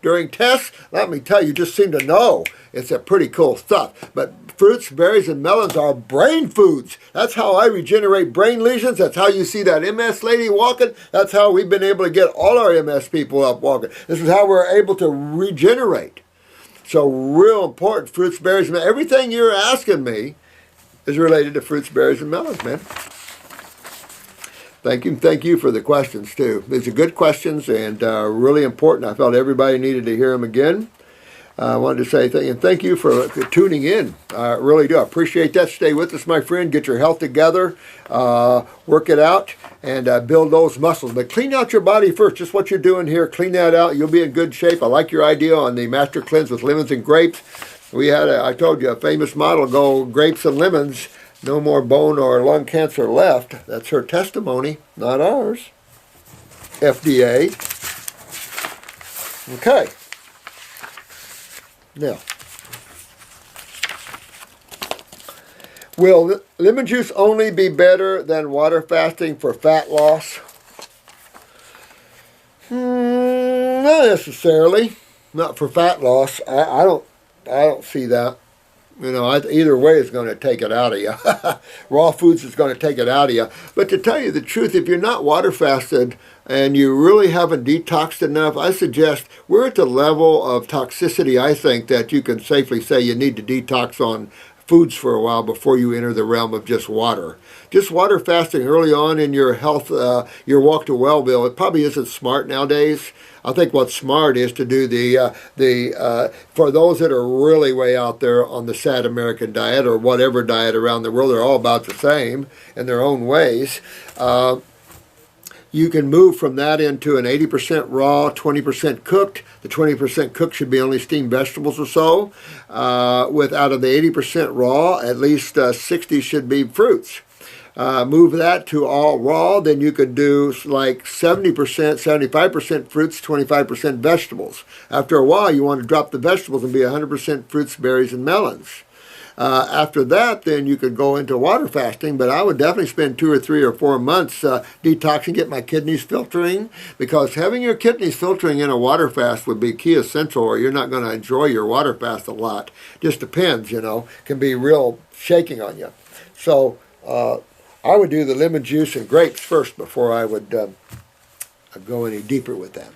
During tests, let me tell you, you just seem to know. It's a pretty cool stuff. But fruits, berries, and melons are brain foods. That's how I regenerate brain lesions. That's how you see that MS lady walking. That's how we've been able to get all our MS people up walking. This is how we're able to regenerate. So real important, fruits, berries, and melons. Everything you're asking me is related to fruits, berries, and melons, man. Thank you for the questions, too. These are good questions and really important. I felt everybody needed to hear them again. I wanted to say thank you for tuning in. I really do. I appreciate that. Stay with us, my friend. Get your health together. Work it out and build those muscles. But clean out your body first. Just what you're doing here. Clean that out. You'll be in good shape. I like your idea on the Master Cleanse with lemons and grapes. We had, I told you, a famous model go grapes and lemons. No more bone or lung cancer left. That's her testimony, not ours. FDA. Okay. Now, will lemon juice only be better than water fasting for fat loss? Not necessarily. Not for fat loss. I don't see that. You know, either way is going to take it out of you. Raw foods is going to take it out of you. But to tell you the truth, if you're not water fasted and you really haven't detoxed enough, I suggest we're at the level of toxicity, I think, that you can safely say you need to detox on foods for a while before you enter the realm of just water. Just water fasting early on in your health, your walk to well-being, it probably isn't smart nowadays. I think what's smart is to do for those that are really way out there on the sad American diet or whatever diet around the world, they're all about the same in their own ways. You can move from that into an 80% raw, 20% cooked. The 20% cooked should be only steamed vegetables or so. Out of the 80% raw, at least 60 should be fruits. Move that to all raw, then you could do like 70%, 75% fruits, 25% vegetables. After a while, you want to drop the vegetables and be 100% fruits, berries, and melons. After that, then you could go into water fasting, but I would definitely spend 2 or 3 or 4 months detoxing, get my kidneys filtering, because having your kidneys filtering in a water fast would be key essential, or you're not going to enjoy your water fast a lot. Just depends, can be real shaking on you. So I would do the lemon juice and grapes first before I would go any deeper with that.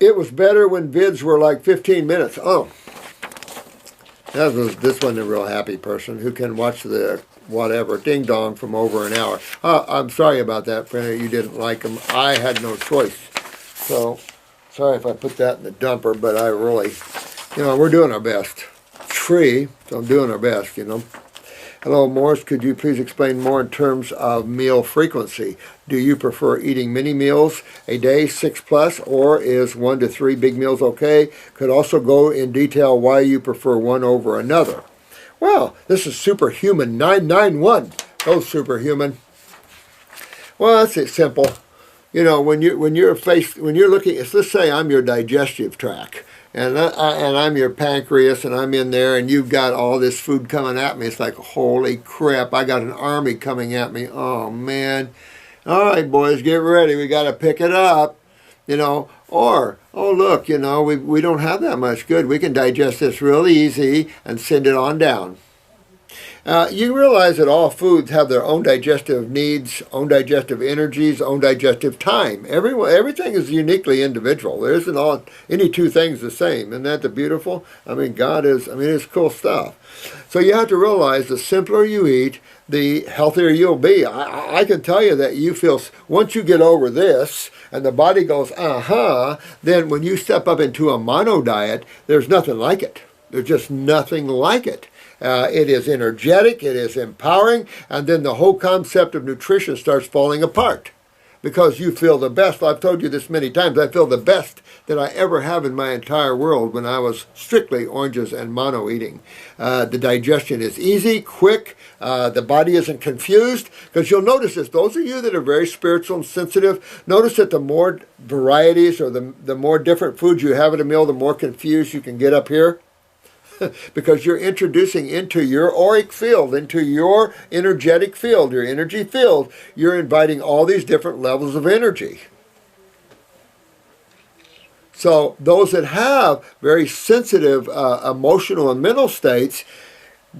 It was better when vids were like 15 minutes. Oh. This wasn't a real happy person who can watch the whatever ding-dong from over an hour. I'm sorry about that, friend. You didn't like them. I had no choice. So, sorry if I put that in the dumper, but I really, we're doing our best. It's free, so I'm doing our best, Hello, Morris. Could you please explain more in terms of meal frequency? Do you prefer eating many meals a day, 6+, or is 1 to 3 big meals okay? Could also go in detail why you prefer one over another. Well, this is Superhuman 991. Oh, Superhuman. Well, that's simple. When you're looking, let's say I'm your digestive tract. And I'm your pancreas, and I'm in there, and you've got all this food coming at me. It's like, holy crap, I got an army coming at me. Oh, man. All right, boys, get ready. We got to pick it up, Or, oh, look, we don't have that much. Good. We can digest this real easy and send it on down. You realize that all foods have their own digestive needs, own digestive energies, own digestive time. Everything is uniquely individual. There isn't any two things the same. Isn't that the beautiful? It's cool stuff. So you have to realize the simpler you eat, the healthier you'll be. I can tell you that you feel, once you get over this and the body goes, then when you step up into a mono diet, there's nothing like it. There's just nothing like it. It is energetic, it is empowering, and then the whole concept of nutrition starts falling apart because you feel the best. I've told you this many times. I feel the best that I ever have in my entire world when I was strictly oranges and mono eating. The digestion is easy, quick. The body isn't confused, because you'll notice this. Those of you that are very spiritual and sensitive, notice that the more varieties or the more different foods you have at a meal, the more confused you can get up here. Because you're introducing into your auric field, into your energetic field, your energy field, you're inviting all these different levels of energy. So those that have very sensitive emotional and mental states,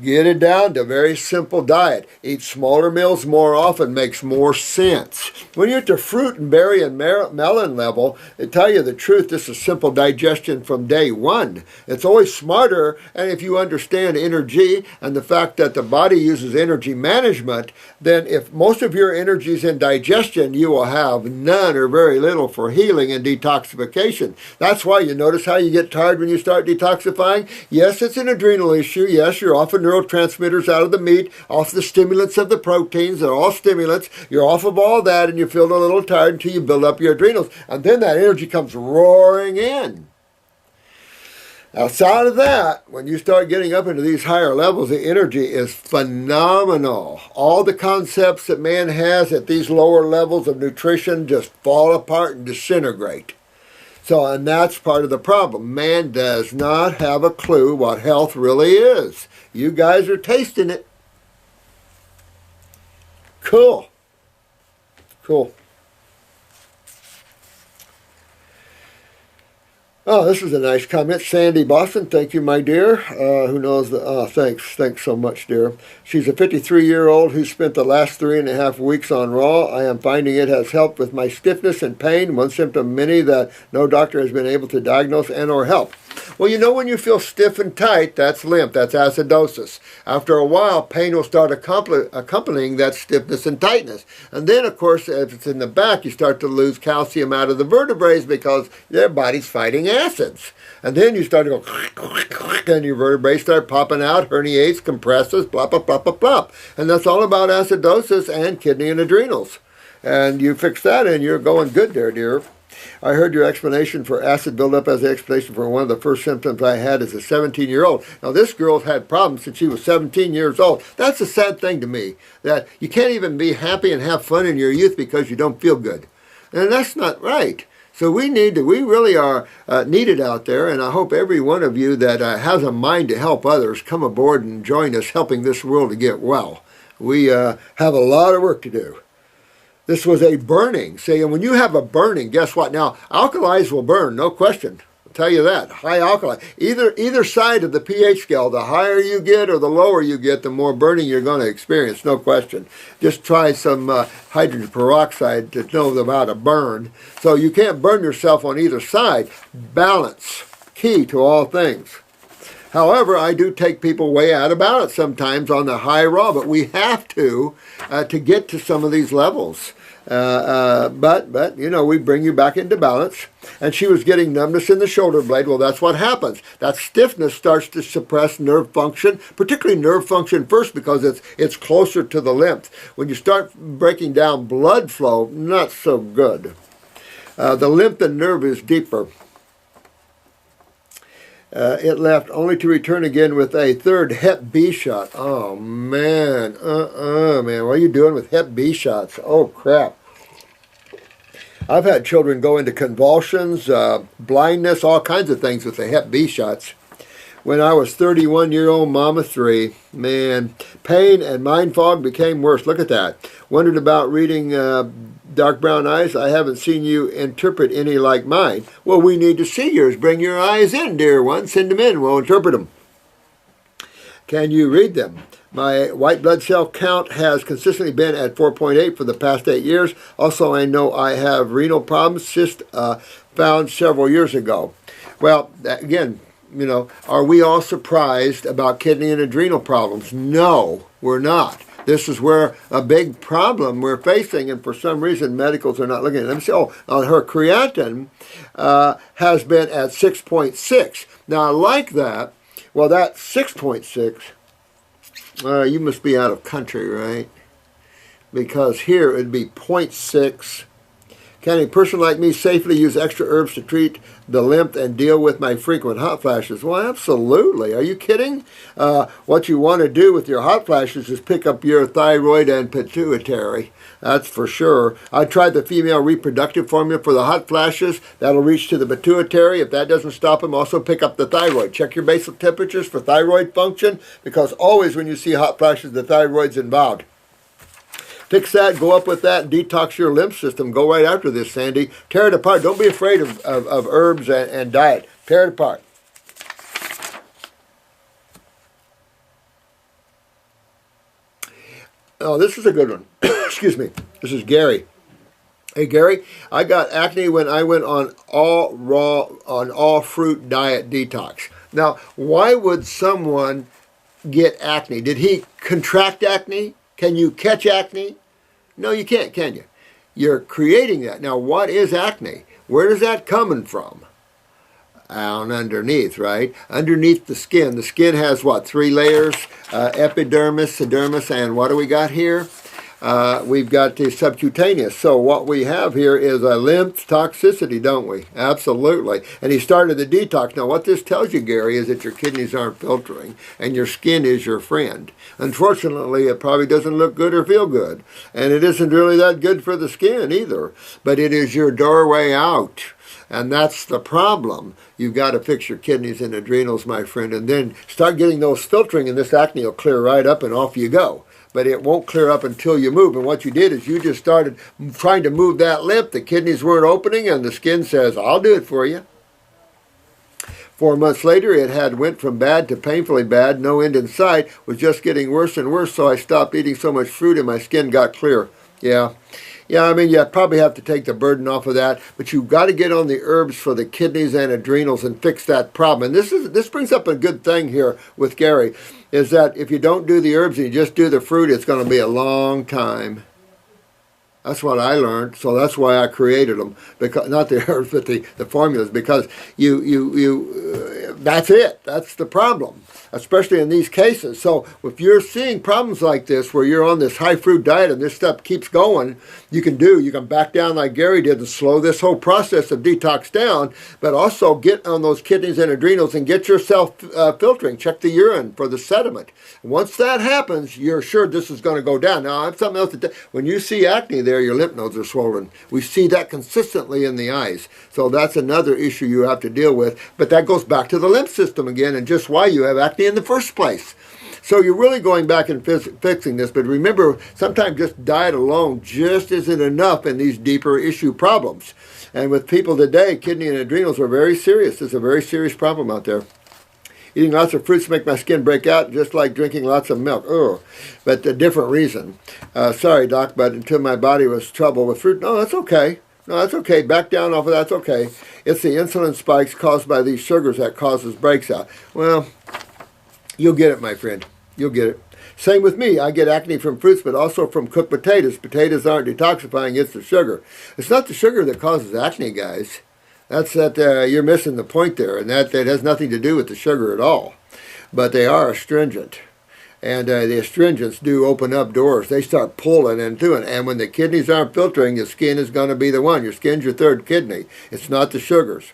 get it down to a very simple diet. Eat smaller meals more often makes more sense. When you're at the fruit and berry and melon level, to tell you the truth, this is simple digestion from day one. It's always smarter, and if you understand energy and the fact that the body uses energy management, then if most of your energy is in digestion, you will have none or very little for healing and detoxification. That's why you notice how you get tired when you start detoxifying. Yes, it's an adrenal issue. Yes, you're often neurotransmitters out of the meat, off the stimulants of the proteins. They're all stimulants. You're off of all that, and you feel a little tired until you build up your adrenals. And then that energy comes roaring in. Outside of that, when you start getting up into these higher levels, the energy is phenomenal. All the concepts that man has at these lower levels of nutrition just fall apart and disintegrate. So, and that's part of the problem. Man does not have a clue what health really is. You guys are tasting it. Cool. Cool. Oh, this is a nice comment. Sandy Boston, thank you, my dear. Who knows the... thanks so much, dear. She's a 53-year-old who spent the last 3.5 weeks on raw. I am finding it has helped with my stiffness and pain, one symptom many that no doctor has been able to diagnose and or help. Well, you know when you feel stiff and tight, that's lymph, that's acidosis. After a while, pain will start accompanying that stiffness and tightness. And then, of course, if it's in the back, you start to lose calcium out of the vertebrae because their body's fighting acids. And then you start to go, and your vertebrae start popping out, herniates, compresses, blah, blah, blah, blah, blah. And that's all about acidosis and kidney and adrenals. And you fix that and you're going good there, dear. I heard your explanation for acid buildup as an explanation for one of the first symptoms I had as a 17-year-old. Now, this girl's had problems since she was 17 years old. That's a sad thing to me, that you can't even be happy and have fun in your youth because you don't feel good. And that's not right. So we really are needed out there, and I hope every one of you that has a mind to help others come aboard and join us helping this world to get well. We have a lot of work to do. This was a burning. See, and when you have a burning, guess what? Now, alkalis will burn, no question. I'll tell you that. High alkali. Either side of the pH scale, the higher you get or the lower you get, the more burning you're going to experience, no question. Just try some hydrogen peroxide to know about a burn. So you can't burn yourself on either side. Balance, key to all things. However, I do take people way out of balance sometimes on the high raw, but we have to get to some of these levels. But you know, we bring you back into balance. And she was getting numbness in the shoulder blade. Well, that's what happens. That stiffness starts to suppress nerve function, particularly nerve function first because it's closer to the lymph. When you start breaking down blood flow, not so good. The lymph and nerve is deeper. It left only to return again with a third Hep B shot. Oh, man. Man. What are you doing with Hep B shots? Oh, crap. I've had children go into convulsions, blindness, all kinds of things with the Hep B shots. When I was 31-year-old mom of 3, man, pain and mind fog became worse. Look at that. Wondered about reading Dark Brown Eyes. I haven't seen you interpret any like mine. Well, we need to see yours. Bring your eyes in, dear one. Send them in. We'll interpret them. Can you read them? My white blood cell count has consistently been at 4.8 for the past 8 years. Also, I know I have renal problems, cyst found several years ago. Well, again, you know, are we all surprised about kidney and adrenal problems? No, we're not. This is where a big problem we're facing, and for some reason medicals are not looking at it. Let me see. Oh, her creatinine has been at 6.6. Now, I like that. Well, that 6.6, you must be out of country, right? Because here it would be 0.6. Can a person like me safely use extra herbs to treat the lymph and deal with my frequent hot flashes? Well, absolutely. Are you kidding? What you want to do with your hot flashes is pick up your thyroid and pituitary. That's for sure. I tried the female reproductive formula for the hot flashes. That'll reach to the pituitary. If that doesn't stop them, also pick up the thyroid. Check your basal temperatures for thyroid function, because always when you see hot flashes, the thyroid's involved. Fix that, go up with that, and detox your lymph system. Go right after this, Sandy. Tear it apart. Don't be afraid of herbs and diet. Tear it apart. Oh, this is a good one. Excuse me. This is Gary. Hey, Gary, I got acne when I went on all fruit diet detox. Now, why would someone get acne? Did he contract acne? Can you catch acne? No, you can't, can you? You're creating that. Now, what is acne? Where is that coming from? Down underneath, right? Underneath the skin. The skin has, what, 3 layers? Epidermis, epidermis, and what do we got here? We've got the subcutaneous. So what we have here is a lymph toxicity, don't we? Absolutely. And he started the detox. Now, what this tells you, Gary, is that your kidneys aren't filtering, and your skin is your friend. Unfortunately, it probably doesn't look good or feel good. And it isn't really that good for the skin either. But it is your doorway out. And that's the problem. You've got to fix your kidneys and adrenals, my friend, and then start getting those filtering, and this acne will clear right up, and off you go. But it won't clear up until you move. And what you did is you just started trying to move that lymph. The kidneys weren't opening, and the skin says, I'll do it for you. 4 months later, it had went from bad to painfully bad. No end in sight. Was just getting worse and worse, so I stopped eating so much fruit, and my skin got clear. Yeah. Yeah, I mean, you probably have to take the burden off of that, but you've got to get on the herbs for the kidneys and adrenals and fix that problem. And this brings up a good thing here with Gary, is that if you don't do the herbs and you just do the fruit, it's going to be a long time. That's what I learned, so that's why I created them. Because not the herbs, but the formulas. Because that's it. That's the problem, especially in these cases. So if you're seeing problems like this, where you're on this high fruit diet and this stuff keeps going, you can back down like Gary did and slow this whole process of detox down. But also get on those kidneys and adrenals and get yourself filtering. Check the urine for the sediment. Once that happens, you're sure this is going to go down. Now, I have something else to tell. When you see acne there, your lymph nodes are swollen. We see that consistently in the eyes. So that's another issue you have to deal with. But that goes back to the lymph system again and just why you have acne in the first place. So you're really going back and fixing this. But remember, sometimes just diet alone just isn't enough in these deeper issue problems. And with people today, kidney and adrenals are very serious. It's a very serious problem out there. Eating lots of fruits make my skin break out, just like drinking lots of milk. Oh, but a different reason. Sorry, Doc, but until my body was trouble with fruit. No, that's okay. No, that's okay. Back down off of that. That's okay. It's the insulin spikes caused by these sugars that causes breaks out. Well, you'll get it, my friend. You'll get it. Same with me. I get acne from fruits, but also from cooked potatoes. Potatoes aren't detoxifying. It's the sugar. It's not the sugar that causes acne, guys. You're missing the point there, and that has nothing to do with the sugar at all. But they are astringent, and the astringents do open up doors. They start pulling and doing, and when the kidneys aren't filtering, your skin is going to be the one. Your skin's your third kidney. It's not the sugars.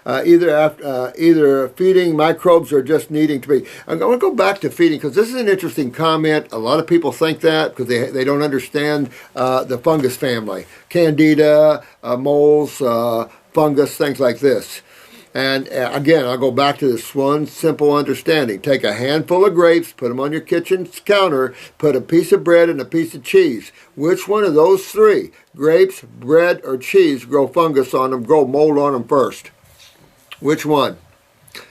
Either feeding microbes or just needing to be. I'm going to go back to feeding because this is an interesting comment. A lot of people think that because they don't understand the fungus family. Candida, moles, fungus, things like this. And again, I'll go back to this one simple understanding. Take a handful of grapes, put them on your kitchen counter, put a piece of bread and a piece of cheese. Which one of those three, grapes, bread, or cheese, grow fungus on them, grow mold on them first? Which one?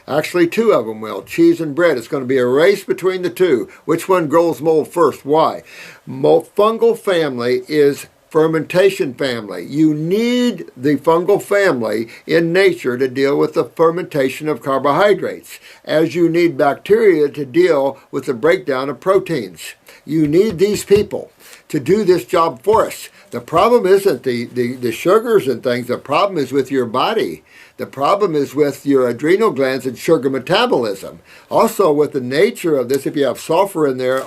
Actually, two of them will. Cheese and bread. It's going to be a race between the two. Which one grows mold first? Why? Fungal family is fermentation family. You need the fungal family in nature to deal with the fermentation of carbohydrates, as you need bacteria to deal with the breakdown of proteins. You need these people to do this job for us. The problem isn't the sugars and things. The problem is with your body. The problem is with your adrenal glands and sugar metabolism. Also with the nature of this, if you have sulfur in there,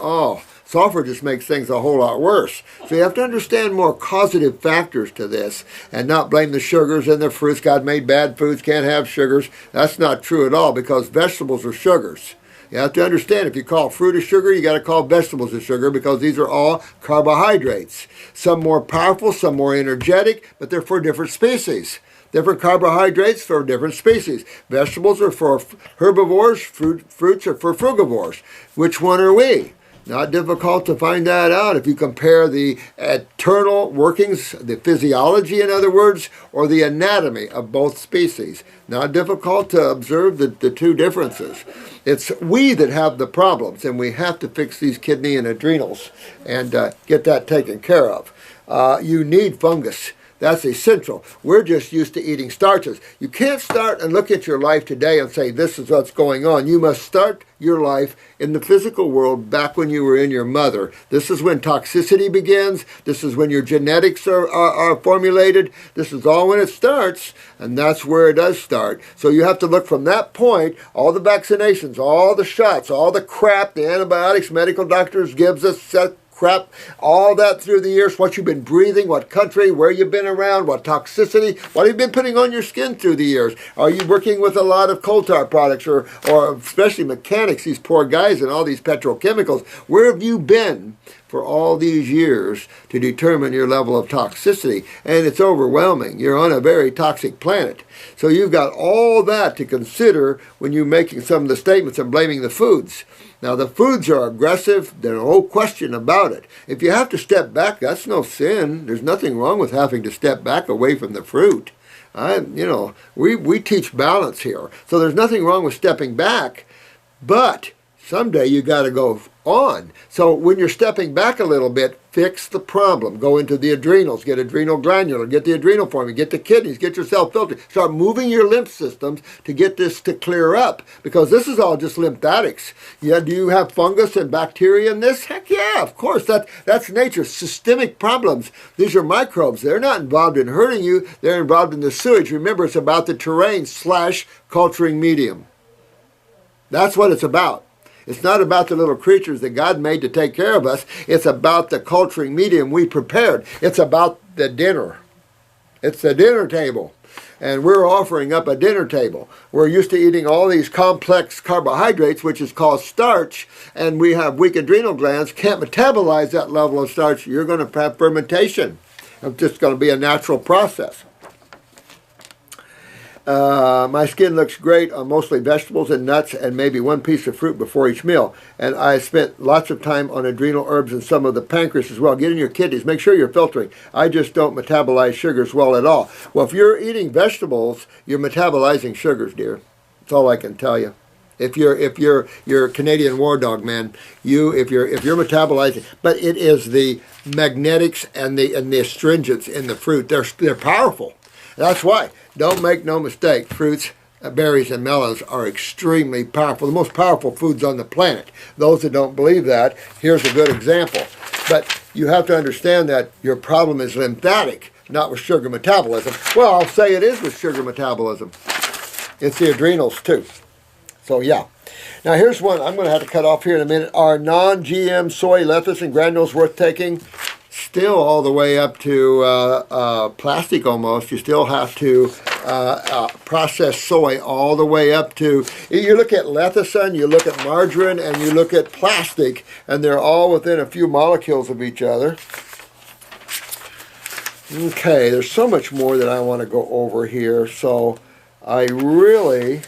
sulfur just makes things a whole lot worse. So you have to understand more causative factors to this and not blame the sugars and the fruits. God made bad foods, can't have sugars. That's not true at all because vegetables are sugars. You have to understand, if you call fruit a sugar, you got to call vegetables a sugar because these are all carbohydrates. Some more powerful, some more energetic, but they're for different species. Different carbohydrates for different species. Vegetables are for herbivores, fruits are for frugivores. Which one are we? Not difficult to find that out if you compare the internal workings, the physiology, in other words, or the anatomy of both species. Not difficult to observe the two differences. It's we that have the problems, and we have to fix these kidney and adrenals and get that taken care of. You need fungus. That's essential. We're just used to eating starches. You can't start and look at your life today and say, this is what's going on. You must start your life in the physical world back when you were in your mother. This is when toxicity begins. This is when your genetics are formulated. This is all when it starts, and that's where it does start. So you have to look from that point, all the vaccinations, all the shots, all the crap, the antibiotics medical doctors gives us, crap, all that through the years, what you've been breathing, what country, where you've been around, what toxicity, what have you been putting on your skin through the years? Are you working with a lot of coal tar products or especially mechanics, these poor guys and all these petrochemicals? Where have you been for all these years to determine your level of toxicity? And it's overwhelming. You're on a very toxic planet. So you've got all that to consider when you're making some of the statements and blaming the foods. Now, the foods are aggressive. There's no question about it. If you have to step back, that's no sin. There's nothing wrong with having to step back away from the fruit. We teach balance here. So there's nothing wrong with stepping back, but Someday you got to go on. So when you're stepping back a little bit, fix the problem. Go into the adrenals, get adrenal glandular, get the adrenal forming, get the kidneys, get yourself filtered. Start moving your lymph systems to get this to clear up, because this is all just lymphatics. Yeah, do you have fungus and bacteria in this? Heck yeah, of course. That's nature. Systemic problems. These are microbes. They're not involved in hurting you. They're involved in the sewage. Remember, it's about the terrain / culturing medium. That's what it's about. It's not about the little creatures that God made to take care of us. It's about the culturing medium we prepared. It's about the dinner. It's the dinner table. And we're offering up a dinner table. We're used to eating all these complex carbohydrates, which is called starch, and we have weak adrenal glands, can't metabolize that level of starch. You're going to have fermentation. It's just going to be a natural process. My skin looks great on mostly vegetables and nuts and maybe one piece of fruit before each meal. And I spent lots of time on adrenal herbs and some of the pancreas as well. Get in your kidneys. Make sure you're filtering. I just don't metabolize sugars well at all. Well, if you're eating vegetables, you're metabolizing sugars, dear. That's all I can tell you. If you're Canadian war dog, man, if you're metabolizing, but it is the magnetics and the astringents in the fruit. They're powerful. That's why. Don't make no mistake. Fruits, berries, and melons are extremely powerful. The most powerful foods on the planet. Those that don't believe that, here's a good example. But you have to understand that your problem is lymphatic, not with sugar metabolism. Well, I'll say it is with sugar metabolism. It's the adrenals too. So yeah. Now here's one I'm going to have to cut off here in a minute. Are non-GM soy lecithin granules worth taking? Still all the way up to plastic almost. You still have to process soy all the way up to, you look at lecithin, you look at margarine, and you look at plastic, and they're all within a few molecules of each other. Okay, there's so much more that I want to go over here, so I really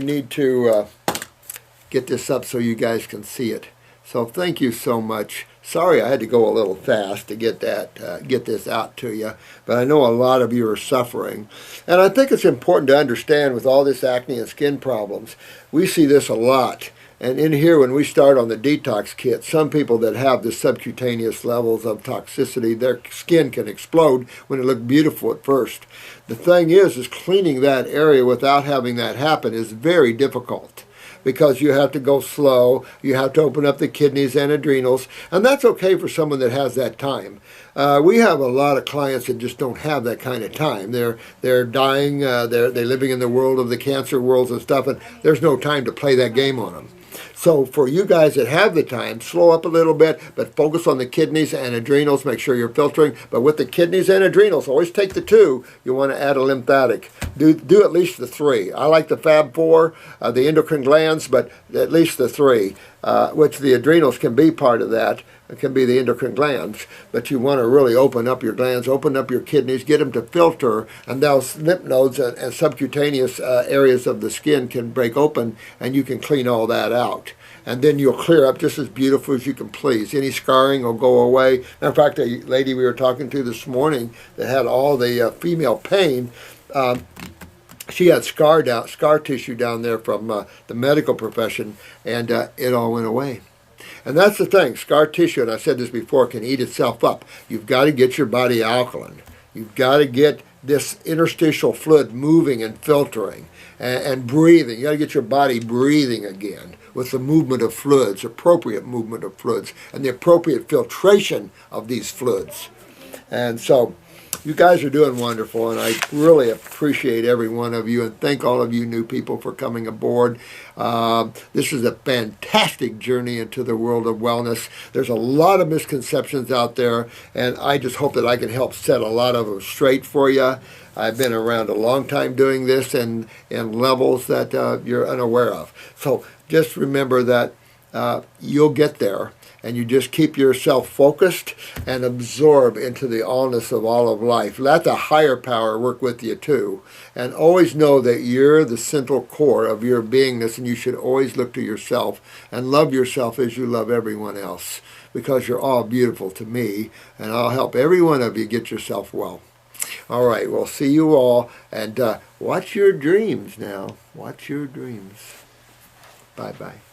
need to get this up so you guys can see it. So thank you so much. Sorry I had to go a little fast to get this out to you, but I know a lot of you are suffering. And I think it's important to understand with all this acne and skin problems, we see this a lot. And in here, when we start on the detox kit, some people that have the subcutaneous levels of toxicity, their skin can explode when it looked beautiful at first. The thing is cleaning that area without having that happen is very difficult, because you have to go slow, you have to open up the kidneys and adrenals, and that's okay for someone that has that time. We have a lot of clients that just don't have that kind of time. They're dying, they're living in the world of the cancer worlds and stuff, and there's no time to play that game on them. So for you guys that have the time, slow up a little bit, but focus on the kidneys and adrenals. Make sure you're filtering. But with the kidneys and adrenals, always take the 2. You want to add a lymphatic. Do at least the 3. I like the Fab 4, the endocrine glands, but at least the 3, which the adrenals can be part of that. It can be the endocrine glands, but you want to really open up your glands, open up your kidneys, get them to filter, and those lymph nodes and subcutaneous areas of the skin can break open, and you can clean all that out. And then you'll clear up just as beautiful as you can please. Any scarring will go away. In fact, a lady we were talking to this morning that had all the female pain, she had scar tissue down there from the medical profession, and it all went away. And that's the thing, scar tissue, and I said this before, can eat itself up. You've got to get your body alkaline. You've got to get this interstitial fluid moving and filtering and breathing. You got to get your body breathing again with the movement of fluids, appropriate movement of fluids, and the appropriate filtration of these fluids. And so you guys are doing wonderful, and I really appreciate every one of you, and thank all of you new people for coming aboard. This is a fantastic journey into the world of wellness. There's a lot of misconceptions out there, and I just hope that I can help set a lot of them straight for you. I've been around a long time doing this in levels that you're unaware of. So just remember that you'll get there. And you just keep yourself focused and absorb into the allness of all of life. Let the higher power work with you too. And always know that you're the central core of your beingness, and you should always look to yourself and love yourself as you love everyone else. because you're all beautiful to me, and I'll help every one of you get yourself well. All right, we'll see you all, and watch your dreams now. Watch your dreams. Bye-bye.